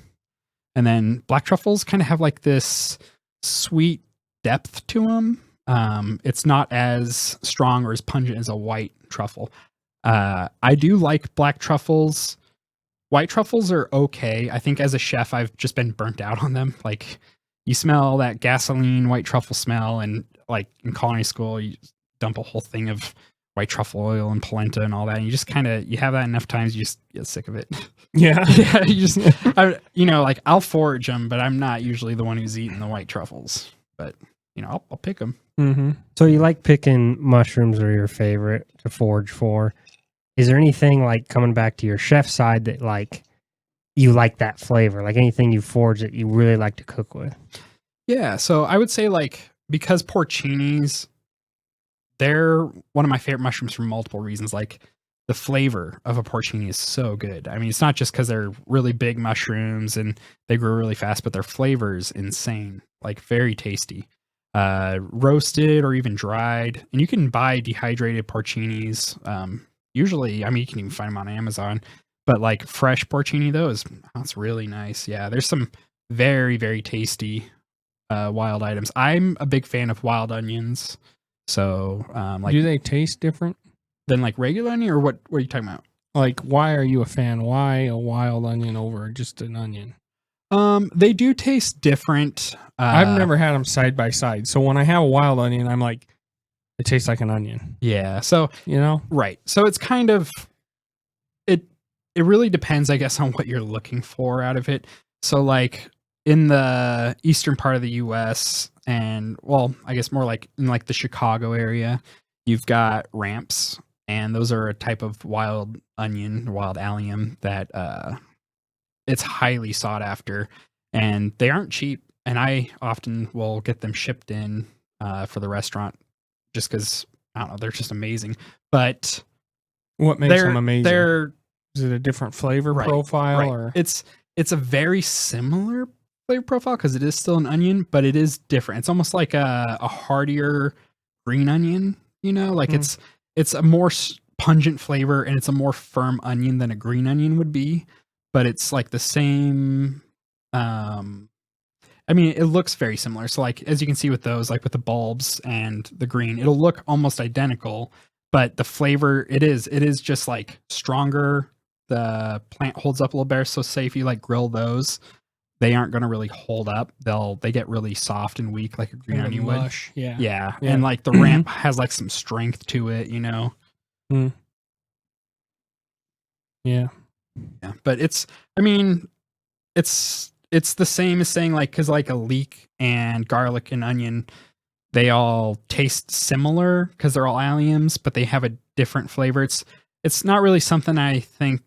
And then black truffles kind of have like this sweet depth to them. It's not as strong or as pungent as a white truffle. I do like black truffles. White truffles are okay. I think as a chef, I've just been burnt out on them. Like you smell that gasoline white truffle smell, and like in culinary school, you dump a whole thing of white truffle oil and polenta and all that. And you just kind of, you have that enough times, you just get sick of it. Yeah. Yeah. You just, like I'll forage them, but I'm not usually the one who's eating the white truffles, but I'll pick them. Mm-hmm. So you like picking mushrooms are your favorite to forage for. Is there anything like coming back to your chef side that like you like that flavor? Like anything you forage that you really like to cook with? Yeah. So I would say like, because porcinis, they're one of my favorite mushrooms for multiple reasons. Like the flavor of a porcini is so good. I mean, it's not just because they're really big mushrooms and they grow really fast, but their flavor is insane, like very tasty. Roasted or even dried. And you can buy dehydrated porcinis. Usually, I mean, you can even find them on Amazon, but like fresh porcini, that's really nice. Yeah, there's some very, very tasty wild items. I'm a big fan of wild onions. So, like, do they taste different than like regular onion, or what are you talking about? Like, why are you a fan? Why a wild onion over just an onion? They do taste different. I've never had them side by side. So when I have a wild onion, I'm like, it tastes like an onion. Yeah. So, right. So it's kind of, it really depends, I guess, on what you're looking for out of it. So like in the eastern part of the US, and well, I guess more like in like the Chicago area, you've got ramps, and those are a type of wild onion, wild allium that it's highly sought after, and they aren't cheap. And I often will get them shipped in for the restaurant just because, I don't know, they're just amazing. But what makes them amazing? Is it a different flavor profile? Right. Or it's a very similar flavor profile because it is still an onion, but it is different. It's almost like a heartier green onion, like it's a more pungent flavor, and it's a more firm onion than a green onion would be. but it's like the same. I mean, it looks very similar. So like, as you can see with those, like with the bulbs and the green, it'll look almost identical, but the flavor, it is just like stronger. The plant holds up a little better. So say if you like grill those, they aren't going to really hold up. They get really soft and weak, like a green Kind of onion would. mush, yeah. Yeah. Yeah. And like the ramp has like some strength to it, you know? Mm. Yeah. Yeah. But it's, I mean, it's the same as saying like, cause like a leek and garlic and onion, they all taste similar because they're all alliums, but they have a different flavor. It's not really something I think,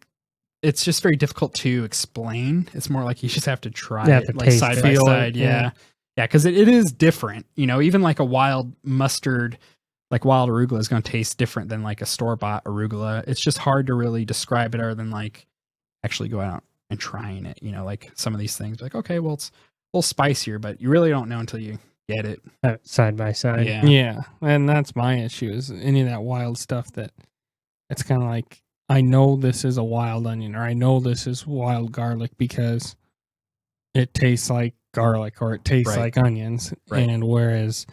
it's just very difficult to explain. It's more like you just have to try it like side by side. Yeah. Yeah. Cause it is different, you know, even like a wild mustard, like wild arugula is going to taste different than like a store-bought arugula. It's just hard to really describe it other than like actually go out and trying it, you know, like some of these things like, okay, well, it's a little spicier, but you really don't know until you get it side by side. Yeah. Yeah. And that's my issue is any of that wild stuff that it's kind of like, I know this is a wild onion or I know this is wild garlic because it tastes like garlic or it tastes like onions. Right. And whereas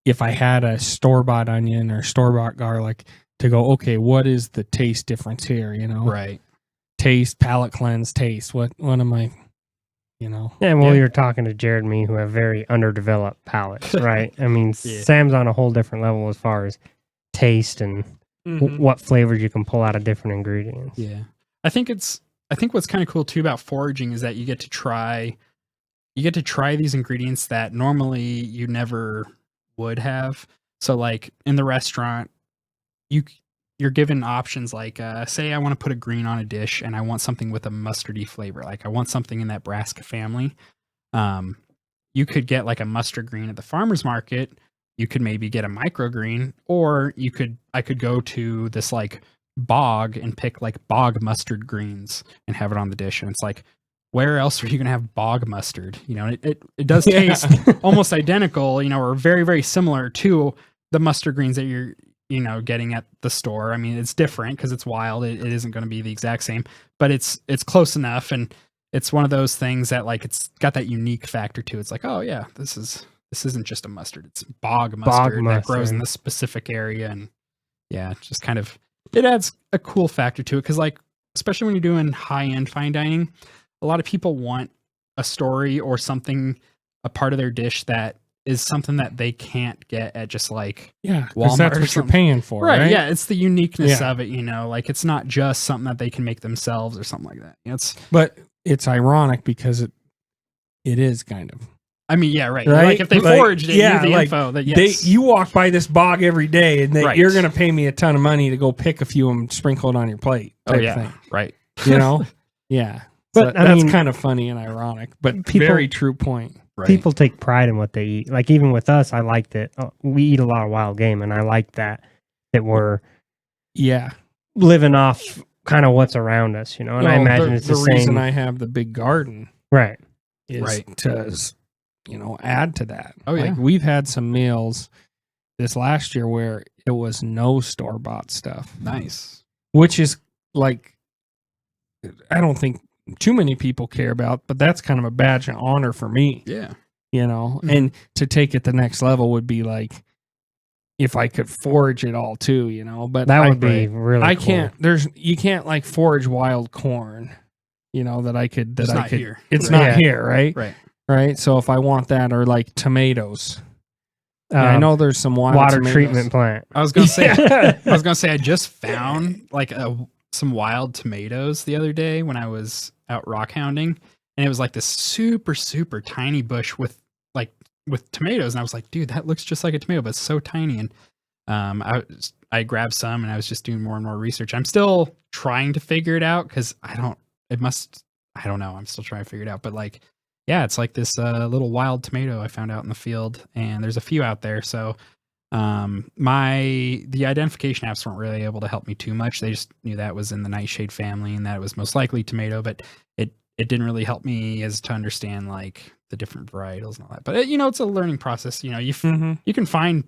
if I had a store-bought onion or store-bought garlic to go, okay, what is the taste difference here? You know, Right. Taste, palate cleanse, taste. What am I, you know? Yeah, well, you're talking to Jared and me who have very underdeveloped palates, right? I mean, Yeah. Sam's on a whole different level as far as taste and what flavors you can pull out of different ingredients. Yeah. I think what's kind of cool too about foraging is that you get to try these ingredients that normally you never would have. So like in the restaurant, you're given options like say I want to put a green on a dish and I want something with a mustardy flavor. Like I want something in that brassica family. You could get like a mustard green at the farmer's market. You could maybe get a microgreen, or I could go to this like bog and pick like bog mustard greens and have it on the dish. And it's like, where else are you going to have bog mustard? You know, it does taste almost identical, you know, or very, very similar to the mustard greens that you're, you know, getting at the store. I mean, it's different because it's wild. It isn't going to be the exact same, but it's close enough. And it's one of those things that like, it's got that unique factor to it. It's like, oh yeah, this isn't just a mustard. It's bog mustard that grows in this specific area. And yeah, just kind of, it adds a cool factor to it. Cause like, especially when you're doing high end fine dining, a lot of people want a story or something, a part of their dish that is something that they can't get at just like Walmart. That's what you're paying for, right? Yeah. It's the uniqueness of it, you know, like it's not just something that they can make themselves or something like that. You know, but it's ironic because it is kind of. I mean, yeah, right. Like if they foraged it, knew the info that you walk by this bog every day, and you're going to pay me a ton of money to go pick a few and sprinkle it on your plate. Thing. Right. You know, yeah. But so that's kind of funny and ironic, but very true point. Right. People take pride in what they eat. Like even with us, I like that we eat a lot of wild game, and I like that we're living off kind of what's around us, you know. And I imagine it's the same. Reason I have the big garden, right, is to add to that. Oh yeah, like we've had some meals this last year where it was no store bought stuff. Nice, which is like I don't think too many people care about, but that's kind of a badge of honor for me. Yeah. You know, and to take it the next level would be like if I could forage it all too, you know, but that would be really I cool. can't, you can't like forage wild corn, you know, it's not here. It's not here, right? Right. So if I want that, or like tomatoes, I know there's some water tomatoes. Treatment plant. I was going to say, I just found like some wild tomatoes the other day when I was out rock hounding, and it was like this super, super tiny bush with tomatoes. And I was like, dude, that looks just like a tomato, but it's so tiny. And I grabbed some and I was just doing more and more research. I'm still trying to figure it out because I don't know. I'm still trying to figure it out. But like, yeah, it's like this little wild tomato I found out in the field, and there's a few out there. So the identification apps weren't really able to help me too much. They just knew that was in the nightshade family and that it was most likely tomato, but it didn't really help me as to understand like the different varietals and all that. But it's a learning process. You know, you can find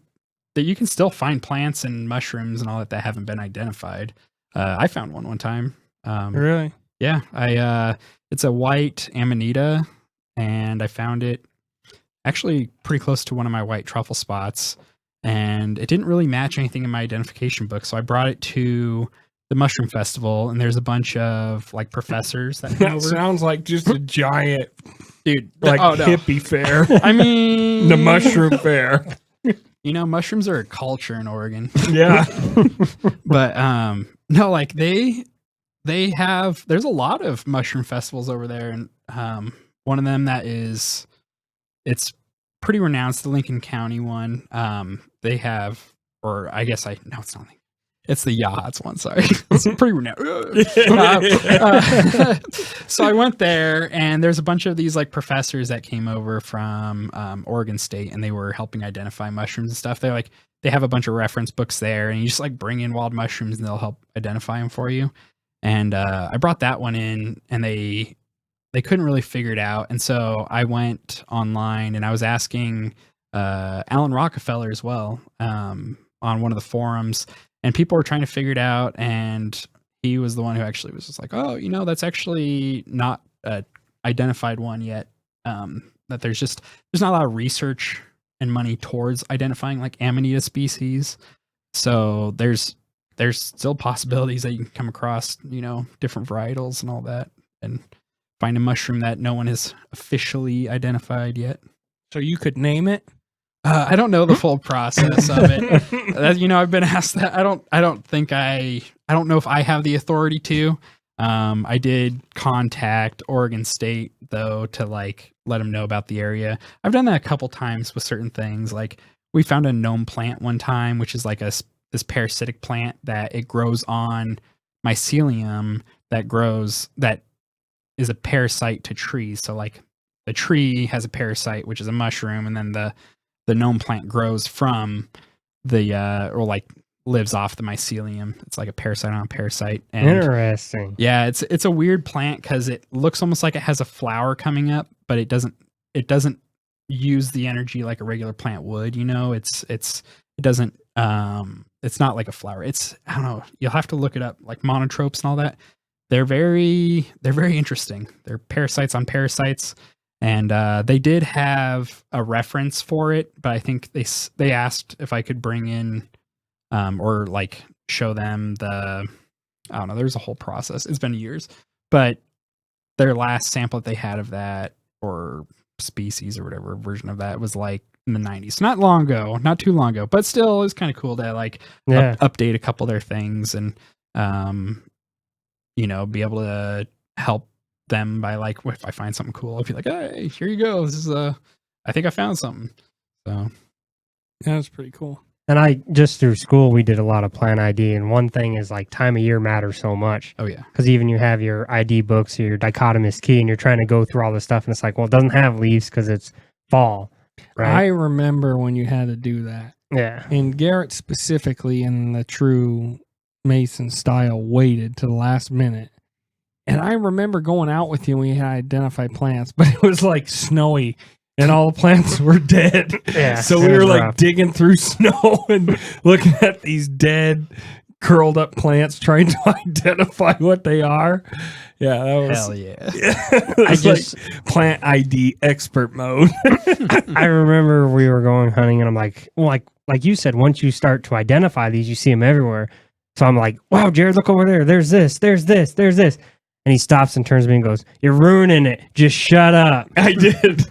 that you can still find plants and mushrooms and all that haven't been identified. I found one time. Really? Yeah, it's a white Amanita, and I found it actually pretty close to one of my white truffle spots, and it didn't really match anything in my identification book, so I brought it to the mushroom festival, and there's a bunch of like professors that come That over. sounds like just a giant, Dude, like oh, no. hippie fair. I mean, The mushroom fair. You know, mushrooms are a culture in Oregon. Yeah. But no, like they have, there's a lot of mushroom festivals over there, and one of them it's pretty renowned, the Lincoln County one. They have, or I guess it's not Lincoln. It's the Yachts one, sorry. It's pretty renowned. So I went there, and there's a bunch of these like professors that came over from Oregon State, and they were helping identify mushrooms and stuff. They have a bunch of reference books there, and you just like bring in wild mushrooms, and they'll help identify them for you. And I brought that one in, and they couldn't really figure it out, and so I went online, and I was asking Alan Rockefeller as well on one of the forums. And people were trying to figure it out, and he was the one who actually was just like, "Oh, that's actually not a identified one yet. That there's not a lot of research and money towards identifying like Amanita species. So there's still possibilities that you can come across, different varietals and all that, and find a mushroom that no one has officially identified yet." So you could name it? I don't know the full process of it. I've been asked that. I don't know if I have the authority to. I did contact Oregon State though to like let them know about the area. I've done that a couple times with certain things. Like we found a gnome plant one time, which is like this parasitic plant that it grows on mycelium that is a parasite to trees. So like the tree has a parasite, which is a mushroom, and then the gnome plant grows from or like lives off the mycelium. It's like a parasite on a parasite. And interesting. Yeah, it's a weird plant because it looks almost like it has a flower coming up, but it doesn't use the energy like a regular plant would. It's not like a flower. I don't know. You'll have to look it up, like monotropes and all that. They're very interesting. They're parasites on parasites. And they did have a reference for it, but I think they asked if I could bring in or like show them I don't know, there's a whole process. It's been years, but their last sample that they had of that, or species or whatever version of that, was like in the 90s. Not long ago, not too long ago, but still it was kind of cool to like update a couple of their things and be able to help them by like, if I find something cool, I'll be like, "Hey, here you go. This is I think I found something." So yeah, that's pretty cool. And I just through school we did a lot of plant ID, and one thing is like time of year matters so much. Oh yeah, because even you have your ID books or your dichotomous key, and you're trying to go through all this stuff, and it's like, well, it doesn't have leaves because it's fall, right? I remember when you had to do that. Yeah, and Garrett specifically, in the true Mason style, waited to the last minute. And I remember going out with you when we had identified plants, but it was like snowy and all the plants were dead. Yeah, so we were like digging through snow and looking at these dead, curled up plants, trying to identify what they are. Yeah, that was hell yeah. I just like plant ID expert mode. I remember we were going hunting, and I'm like, well, like you said, once you start to identify these, you see them everywhere. So I'm like, wow, Jared, look over there. There's this, there's this, there's this. And he stops and turns to me and goes, "You're ruining it. Just shut up." I did.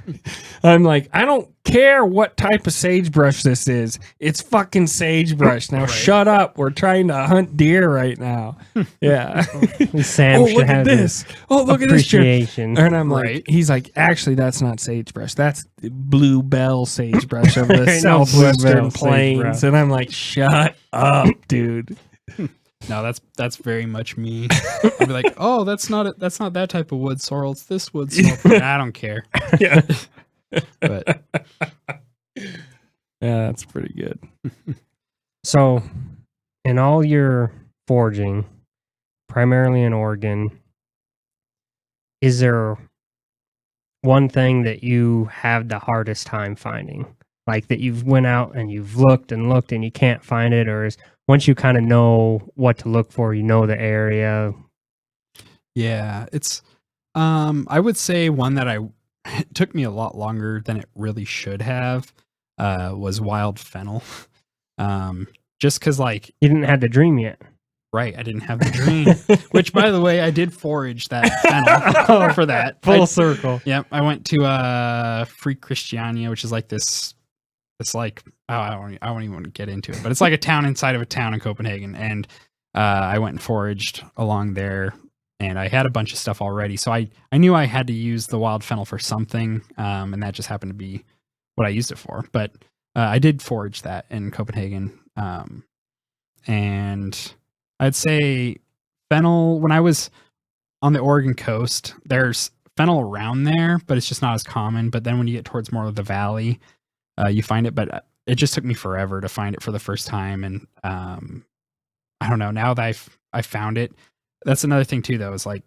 I'm like, I don't care what type of sagebrush this is. It's fucking sagebrush. Now shut up. We're trying to hunt deer right now. Yeah. Sam should look have at this. Oh, look at this. Appreciation. And I'm like, he's like, actually, that's not sagebrush. That's the bluebell sagebrush of the southwestern plains. Sagebrush. And I'm like, shut up, dude. No, that's very much me. I'll be like, "Oh, that's not that type of wood sorrel. It's this wood sorrel." I don't care. Yeah. But yeah, that's pretty good. So, in all your foraging, primarily in Oregon, is there one thing that you have the hardest time finding? Like that you've went out and you've looked and looked and you can't find it, or is once you kind of know what to look for, you know the area? Yeah, it's I would say one that it took me a lot longer than it really should have was wild fennel. Just cuz like You didn't have the dream yet. right, I didn't have the dream, which by the way, I did forage that fennel for that. Full circle. Yep, I went to Free Christiania, which is like this it's like I don't even want to get into it, but it's like a town inside of a town in Copenhagen, and I went and foraged along there, and I had a bunch of stuff already, so I knew I had to use the wild fennel for something, and that just happened to be what I used it for. But I did forage that in Copenhagen, and I'd say fennel, when I was on the Oregon coast, there's fennel around there, but it's just not as common. But then when you get towards more of the valley, you find it. But it just took me forever to find it for the first time. And I don't know, now that I found it, that's another thing too, though, is like,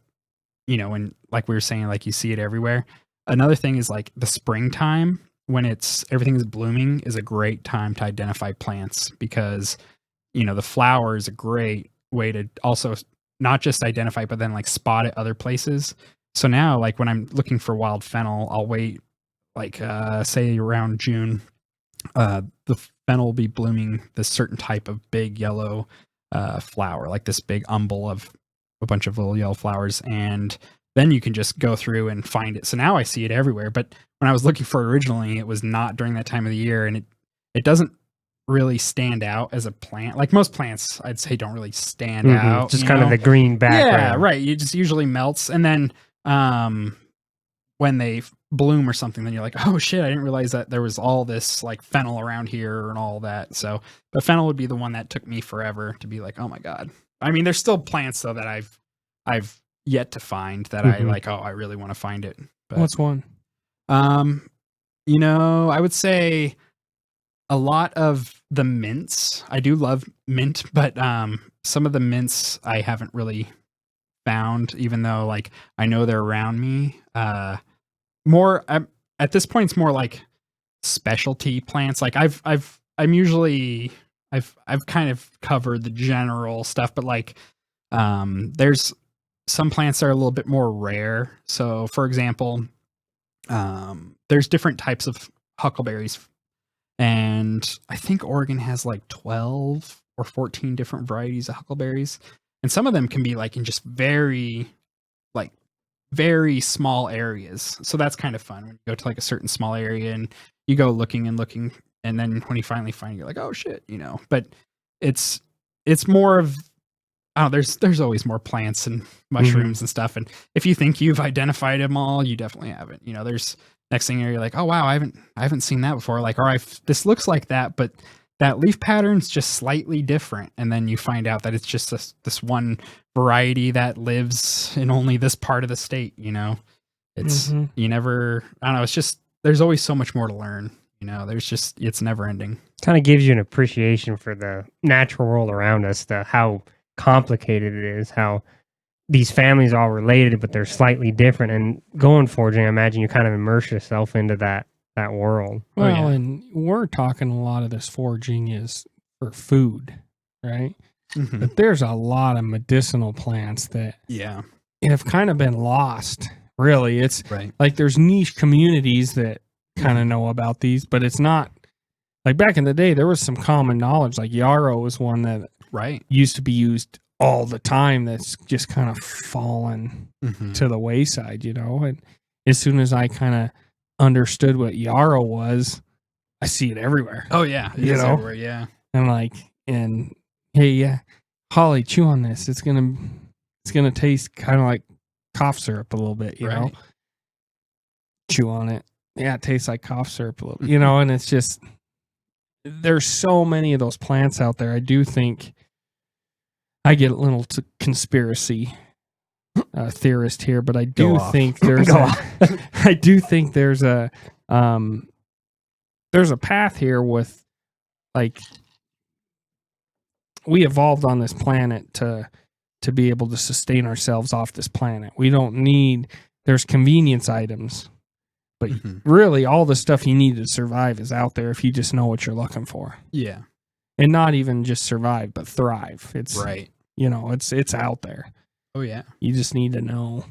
you know, when, like we were saying, like you see it everywhere. Another thing is like the springtime, when everything is blooming, is a great time to identify plants, because, you know, the flower is a great way to also not just identify, but then like spot it other places. So now, like when I'm looking for wild fennel, I'll wait like say around June. The fennel will be blooming this certain type of big yellow flower, like this big umbel of a bunch of little yellow flowers, and then you can just go through and find it. So now I see it everywhere. But when I was looking for it originally, it was not during that time of the year, and it doesn't really stand out as a plant. Like most plants, I'd say, don't really stand out. Just kind of the green background. Yeah, right. It just usually melts, and then when they bloom or something, then you're like, oh shit, I didn't realize that there was all this like fennel around here and all that. So, but fennel would be the one that took me forever to be like, oh my god. I mean, there's still plants though that I've yet to find that I like. Oh, I really want to find it. But, What's one? You know, I would say a lot of the mints. I do love mint, but some of the mints I haven't really found, even though like I know they're around me. More at this point, it's more like specialty plants. Like I've kind of covered the general stuff, but like there's some plants that are a little bit more rare. So for example, there's different types of huckleberries, and I think Oregon has like 12 or 14 different varieties of huckleberries, and some of them can be like in just very small areas. So that's kind of fun when you go to like a certain small area and you go looking, and then when you finally find it, you're like, oh shit, you know. But it's more of, oh, there's always more plants and mushrooms and stuff, and if you think you've identified them all, you definitely haven't. You know, there's next thing you're like, oh wow, I haven't seen that before. Like, or this looks like that, but that leaf pattern's just slightly different, and then you find out that it's just this one variety that lives in only this part of the state. You know, it's you never. I don't know. It's just there's always so much more to learn. You know, it's never ending. Kind of gives you an appreciation for the natural world around us, how complicated it is, how these families are all related, but they're slightly different. And going foraging, I imagine you kind of immerse yourself into that world. Well, and we're talking a lot of this foraging is for food, right? But there's a lot of medicinal plants that have kind of been lost. Really, it's like there's niche communities that kind of know about these, but it's not like back in the day. There was some common knowledge, like yarrow was one that used to be used all the time. That's just kind of fallen to the wayside, you know. And as soon as I kind of understood what yarrow was, I see it everywhere. Oh yeah, you know, everywhere, yeah. And like, and hey, Holly, chew on this. It's gonna taste kind of like cough syrup a little bit, you know. Chew on it. Yeah, it tastes like cough syrup a little bit, you know. And it's just there's so many of those plants out there. I do think I get a little conspiracy theorist here, but I do think there's I do think there's a path here with, like, we evolved on this planet to be able to sustain ourselves off this planet. We don't need, there's convenience items, but really all the stuff you need to survive is out there if you just know what you're looking for. Yeah. And not even just survive, but thrive. It's right. You know, it's out there. Oh yeah. You just need to know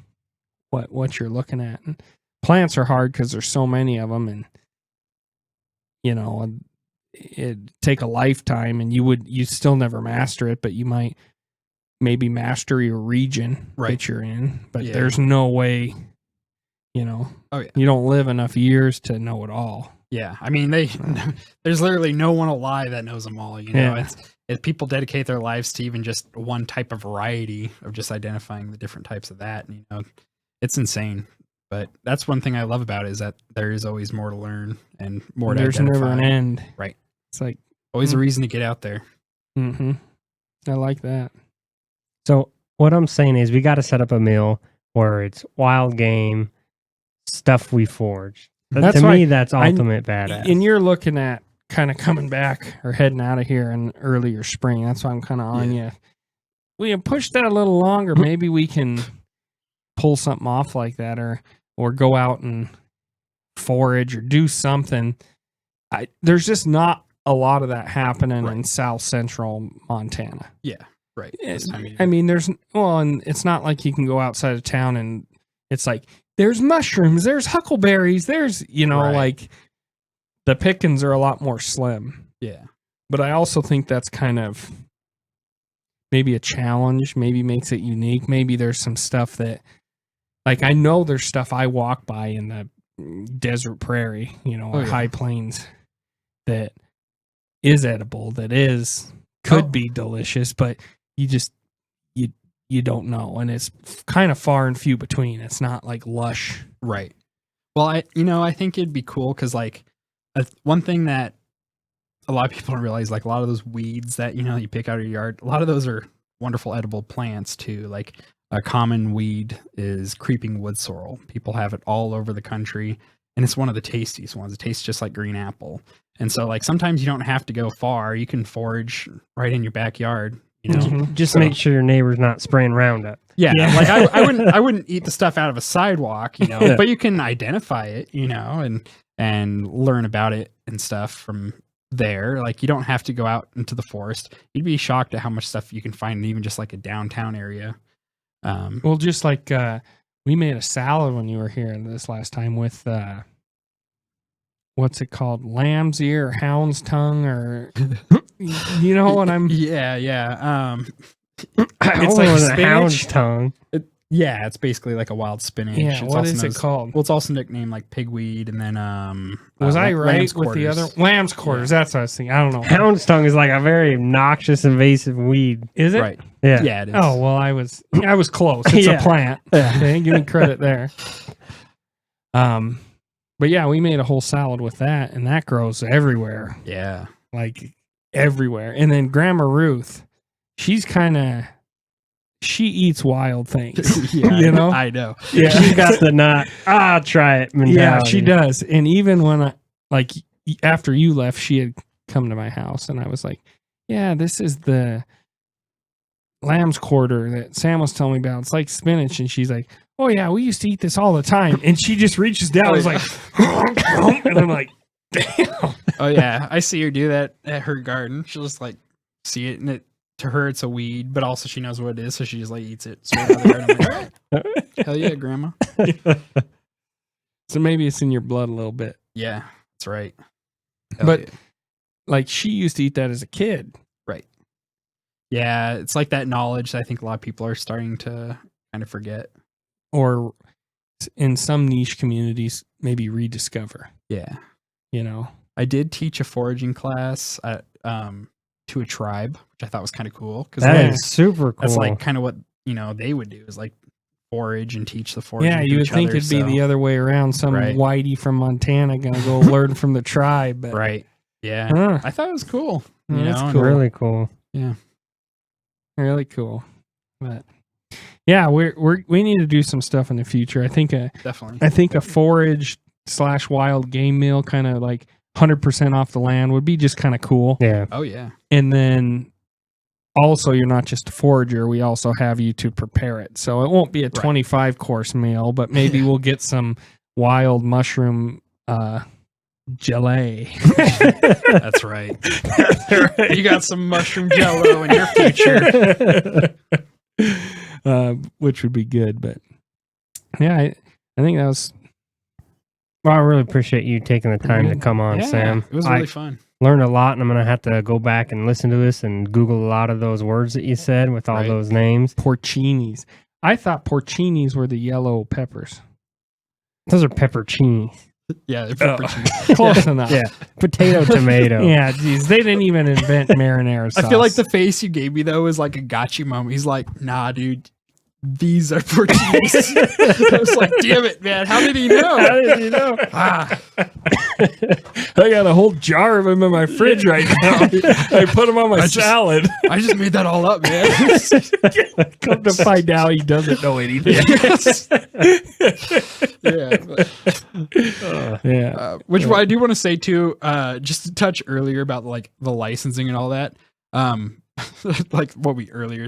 what you're looking at. And plants are hard because there's so many of them, and it'd take a lifetime, and you still never master it, but you might maybe master your region that you're in. But there's no way, Oh yeah. you don't live enough years to know it all. Yeah, I mean, there's literally no one alive that knows them all. If people dedicate their lives to even just one type of variety of just identifying the different types of that, it's insane. But that's one thing I love about it, is that there is always more to learn and more to identify. There's never an end. Right. It's like always a reason to get out there. Mm-hmm. I like that. So what I'm saying is we got to set up a meal where it's wild game stuff we forge. That's to me, that's ultimate badass. And you're looking at kind of coming back or heading out of here in earlier spring. That's why I'm kind of on you. We have pushed that a little longer. Maybe we can pull something off like that, or go out and forage or do something. There's just not a lot of that happening in South Central Montana. Yeah, right. I mean, and it's not like you can go outside of town and it's like, there's mushrooms, there's huckleberries, there's, like the pickings are a lot more slim. Yeah. But I also think that's kind of maybe a challenge, maybe makes it unique. Maybe there's some stuff that, like, I know there's stuff I walk by in the desert prairie, or high plains that is edible, that could be delicious, but you don't know, and it's kind of far and few between. It's not like lush. Right. Well, I think it'd be cool because, like, one thing that a lot of people don't realize, like, a lot of those weeds that, you pick out of your yard, a lot of those are wonderful edible plants too. Like, a common weed is creeping wood sorrel. People have it all over the country, and it's one of the tastiest ones. It tastes just like green apple. And so, like, sometimes you don't have to go far. You can forage right in your backyard. Just make sure your neighbor's not spraying Roundup. Yeah. Like, I wouldn't eat the stuff out of a sidewalk, but you can identify it, and learn about it and stuff from there. Like, you don't have to go out into the forest. You'd be shocked at how much stuff you can find in even just like a downtown area. Well, just like we made a salad when you were here this last time with what's it called, lamb's ear or hound's tongue, or what I'm It's like a hound's tongue. It's basically like a wild spinach. Yeah, what is it called? Well, it's also nicknamed like pigweed, and then was I right with the other lamb's quarters? That's what I was thinking. I don't know. Hound's tongue is like a very obnoxious, invasive weed. Is it? Right. Yeah. Yeah, it is. Oh well, I was close. It's a plant. Okay, give me credit there. But yeah, we made a whole salad with that, and that grows everywhere. Yeah, like everywhere. And then Grandma Ruth, she eats wild things. Yeah, I know. Yeah, she's got the not. I'll try it mentality. Yeah, she does. And even when after you left, she had come to my house, and I was like, "Yeah, this is the lamb's quarter that Sam was telling me about. It's like spinach." And she's like, "Oh yeah, we used to eat this all the time." And she just reaches down and was like, and I'm like, damn. Oh yeah, I see her do that at her garden. She'll just like see it, and to her it's a weed, but also she knows what it is, so she just like eats it. So I'm like, hell yeah, Grandma. So maybe it's in your blood a little bit. Yeah, that's right. But like, she used to eat that as a kid. Right. Yeah, it's like that knowledge that I think a lot of people are starting to kind of forget. Or in some niche communities, maybe rediscover. Yeah. I did teach a foraging class at to a tribe, which I thought was kind of cool. That is super cool. That's like kind of what, they would do, is like forage and teach the foraging. Yeah, you would think it'd be the other way around. Some whitey from Montana gonna go learn from the tribe. But, right. Yeah. I thought it was cool. That's cool. Really cool. Yeah. Really cool. But yeah, we need to do some stuff in the future. I think definitely. I think a forage / wild game meal, kind of like 100% off the land, would be just kind of cool. Yeah. Oh yeah. And then also, you're not just a forager. We also have you to prepare it. So it won't be a 25 course meal, but maybe we'll get some wild mushroom gelée. That's right. You got some mushroom jello in your future. which would be good. But yeah, I think that was. Well, I really appreciate you taking the time to come on, Yeah, Sam. it was really fun. Learned a lot, and I'm going to have to go back and listen to this and Google a lot of those words that you said with all those names. Porcinis. I thought porcinis were the yellow peppers. Those are pepperoncinis. Yeah, they're Close enough. Yeah, potato, tomato. Yeah, geez, they didn't even invent marinara sauce. I feel like the face you gave me though is like a gotcha moment. He's like, "Nah, dude, these are porcinis." I was like, "Damn it, man! How did he know? How did you know? I got a whole jar of them in my fridge right now. I put them on my salad. I just made that all up, man." Come to find out, he doesn't know anything. Which I do want to say too, just to touch earlier about like the licensing and all that. Like what we earlier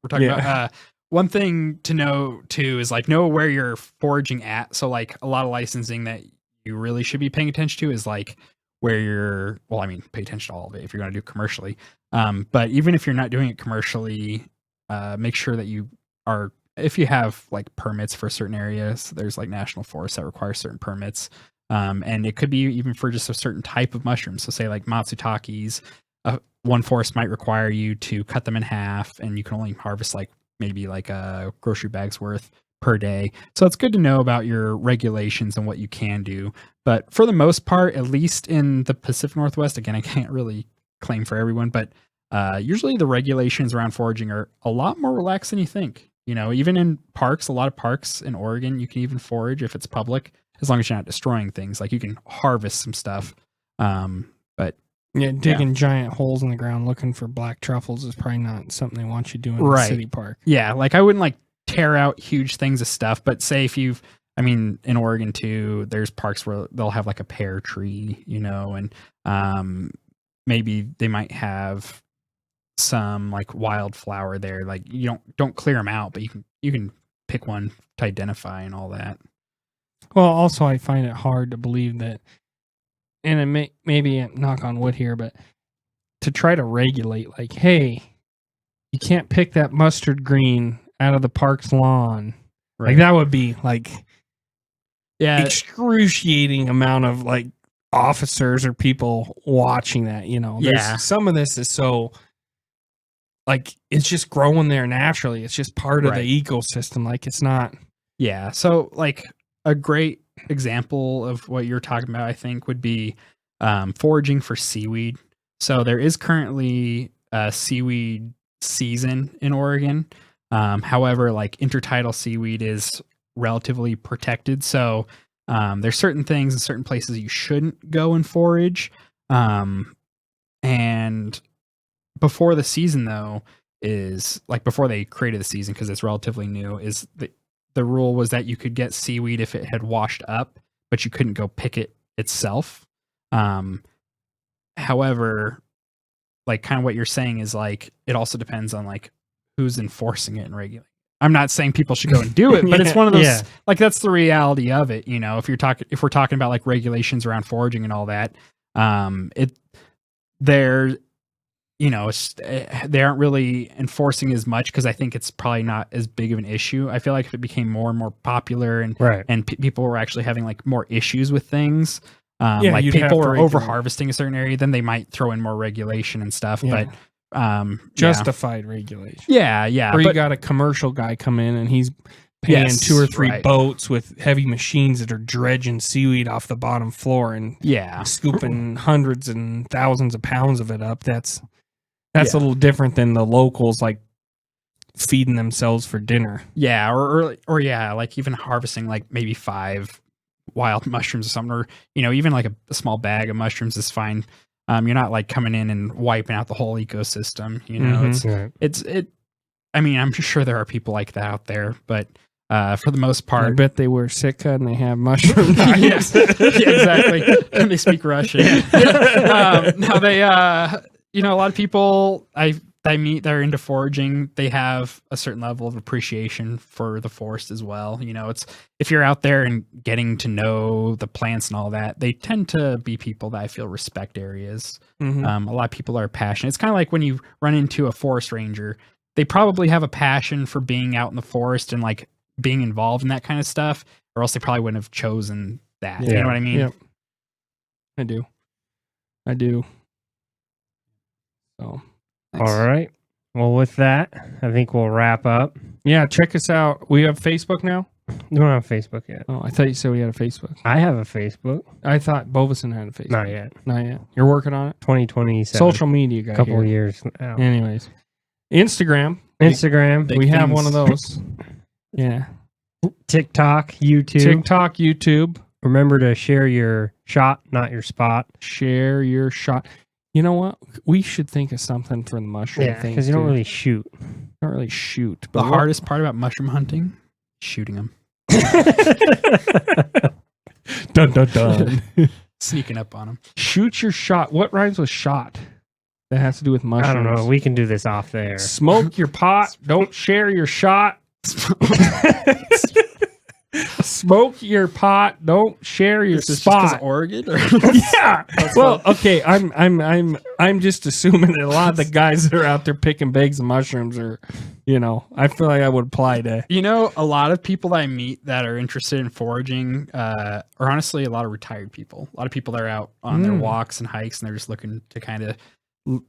were talking about. One thing to know too is like know where you're foraging at. So like a lot of licensing that you really should be paying attention to is like where you're, well, I mean, pay attention to all of it if you're going to do commercially. But even if you're not doing it commercially, make sure that you are, if you have like permits for certain areas, there's like national forests that require certain permits. And it could be even for just a certain type of mushroom. So say like matsutakis, one forest might require you to cut them in half and you can only harvest like maybe like a grocery bag's worth per day. So it's good to know about your regulations and what you can do. But for the most part, at least in the Pacific Northwest, again, I can't really claim for everyone, but usually the regulations around foraging are a lot more relaxed than you think. You know, even in parks, a lot of parks in Oregon, you can even forage if it's public, as long as you're not destroying things. Like you can harvest some stuff. But yeah, digging giant holes in the ground looking for black truffles is probably not something they want you doing in a city park. Yeah, like I wouldn't like tear out huge things of stuff, but say if you've, I mean, in Oregon too, there's parks where they'll have like a pear tree, you know, and maybe they might have some like wildflower there. Like you don't clear them out, but you can pick one to identify and all that. Well, also I find it hard to believe that, and it maybe knock on wood here, but to try to regulate, like, hey, you can't pick that mustard green out of the park's lawn. Right. Like that would be like, excruciating amount of like officers or people watching that. You know, some of this is so like it's just growing there naturally. It's just part of the ecosystem. Like it's not. Yeah. So like a great example of what you're talking about, I think, would be foraging for seaweed. So there is currently a seaweed season in Oregon. However, like intertidal seaweed is relatively protected. So there's certain things in certain places you shouldn't go and forage. And before the season, though, is like before they created the season, because it's relatively new, is the rule was that you could get seaweed if it had washed up, but you couldn't go pick it itself. However, like kind of what you're saying is like, it also depends on like who's enforcing it and regulating. I'm not saying people should go and do it, but it's one of those, like, that's the reality of it. You know, if we're talking about like regulations around foraging and all that, you know, they aren't really enforcing as much because I think it's probably not as big of an issue. I feel like if it became more and more popular and people were actually having like more issues with things, like people were over harvesting a certain area, then they might throw in more regulation and stuff. Yeah. But justified regulation. Yeah. Or you got a commercial guy come in and he's paying 2 or 3 boats with heavy machines that are dredging seaweed off the bottom floor and scooping hundreds and thousands of pounds of it up. That's a little different than the locals like feeding themselves for dinner. Yeah, or like even harvesting like maybe 5 wild mushrooms or something, or you know, even like a small bag of mushrooms is fine. You're not like coming in and wiping out the whole ecosystem. You know, it's I mean, I'm sure there are people like that out there, but for the most part, I bet they wear Sitka and they have mushrooms. Yes, exactly, and they speak Russian. Now they, you know, a lot of people I meet that are into foraging, they have a certain level of appreciation for the forest as well. You know, it's if you're out there and getting to know the plants and all that, they tend to be people that I feel respect areas. A lot of people are passionate. It's kind of like when you run into a forest ranger they probably have a passion for being out in the forest and like being involved in that kind of stuff, or else they probably wouldn't have chosen that. You Yeah. know what I mean? Yep. I do. So, All right. Well, with that, I think we'll wrap up. yeah, check us out. We have Facebook now. We don't have Facebook yet. Oh, I thought you said we had a Facebook. I have a Facebook. I thought Bovasin had a Facebook. Not yet. Not yet. You're working on it. 2027. Social media guy. A couple here. of years out. Anyways, Instagram. Instagram, Big we have things. one of those. Yeah. TikTok, YouTube. TikTok, YouTube. Remember to share your shot, not your spot. Share your shot. You know what? We should think of something for the mushroom Yeah, thing. because you don't really shoot. don't really shoot. The But hardest part about mushroom hunting, shooting them, dun dun dun. sneaking up on them. Shoot your shot. What rhymes with shot? That has to do with mushrooms. I don't know. We can do this off there. Smoke your pot. Don't share your shot. Smoke your pot. Don't share your Is this just 'cause spot. of Oregon? Or? Yeah. Well, okay. I'm just assuming that a lot of the guys that are out there picking bags of mushrooms are, I feel like I would apply to. You know, a lot of people that I meet that are interested in foraging are honestly a lot of retired people. A lot of people that are out on their walks and hikes, and they're just looking to kind of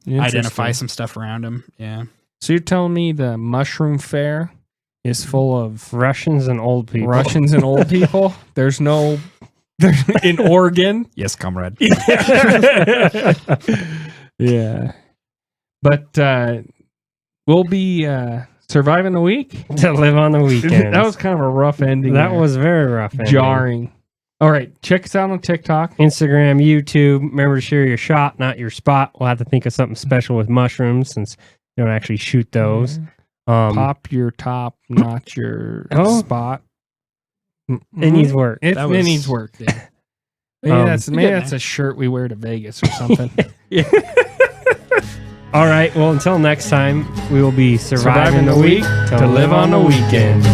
identify some stuff around them. Yeah. So you're telling me the mushroom fair is full of Russians and old people. Russians and old people? There's in Oregon. Yes, comrade. Yeah. But we'll be surviving the week. To live on the weekend. That was kind of a rough ending. That there. was very rough. ending. jarring. All right. Check us out on TikTok. Instagram, YouTube. Remember to share your shot, not your spot. We'll have to think of something special with mushrooms since you don't actually shoot those. Pop your top, not your spot. It needs work. It That was- needs work. Yeah. Maybe that's a shirt we wear to Vegas or something. All right. Well, until next time, we will be surviving the week to live on the weekends.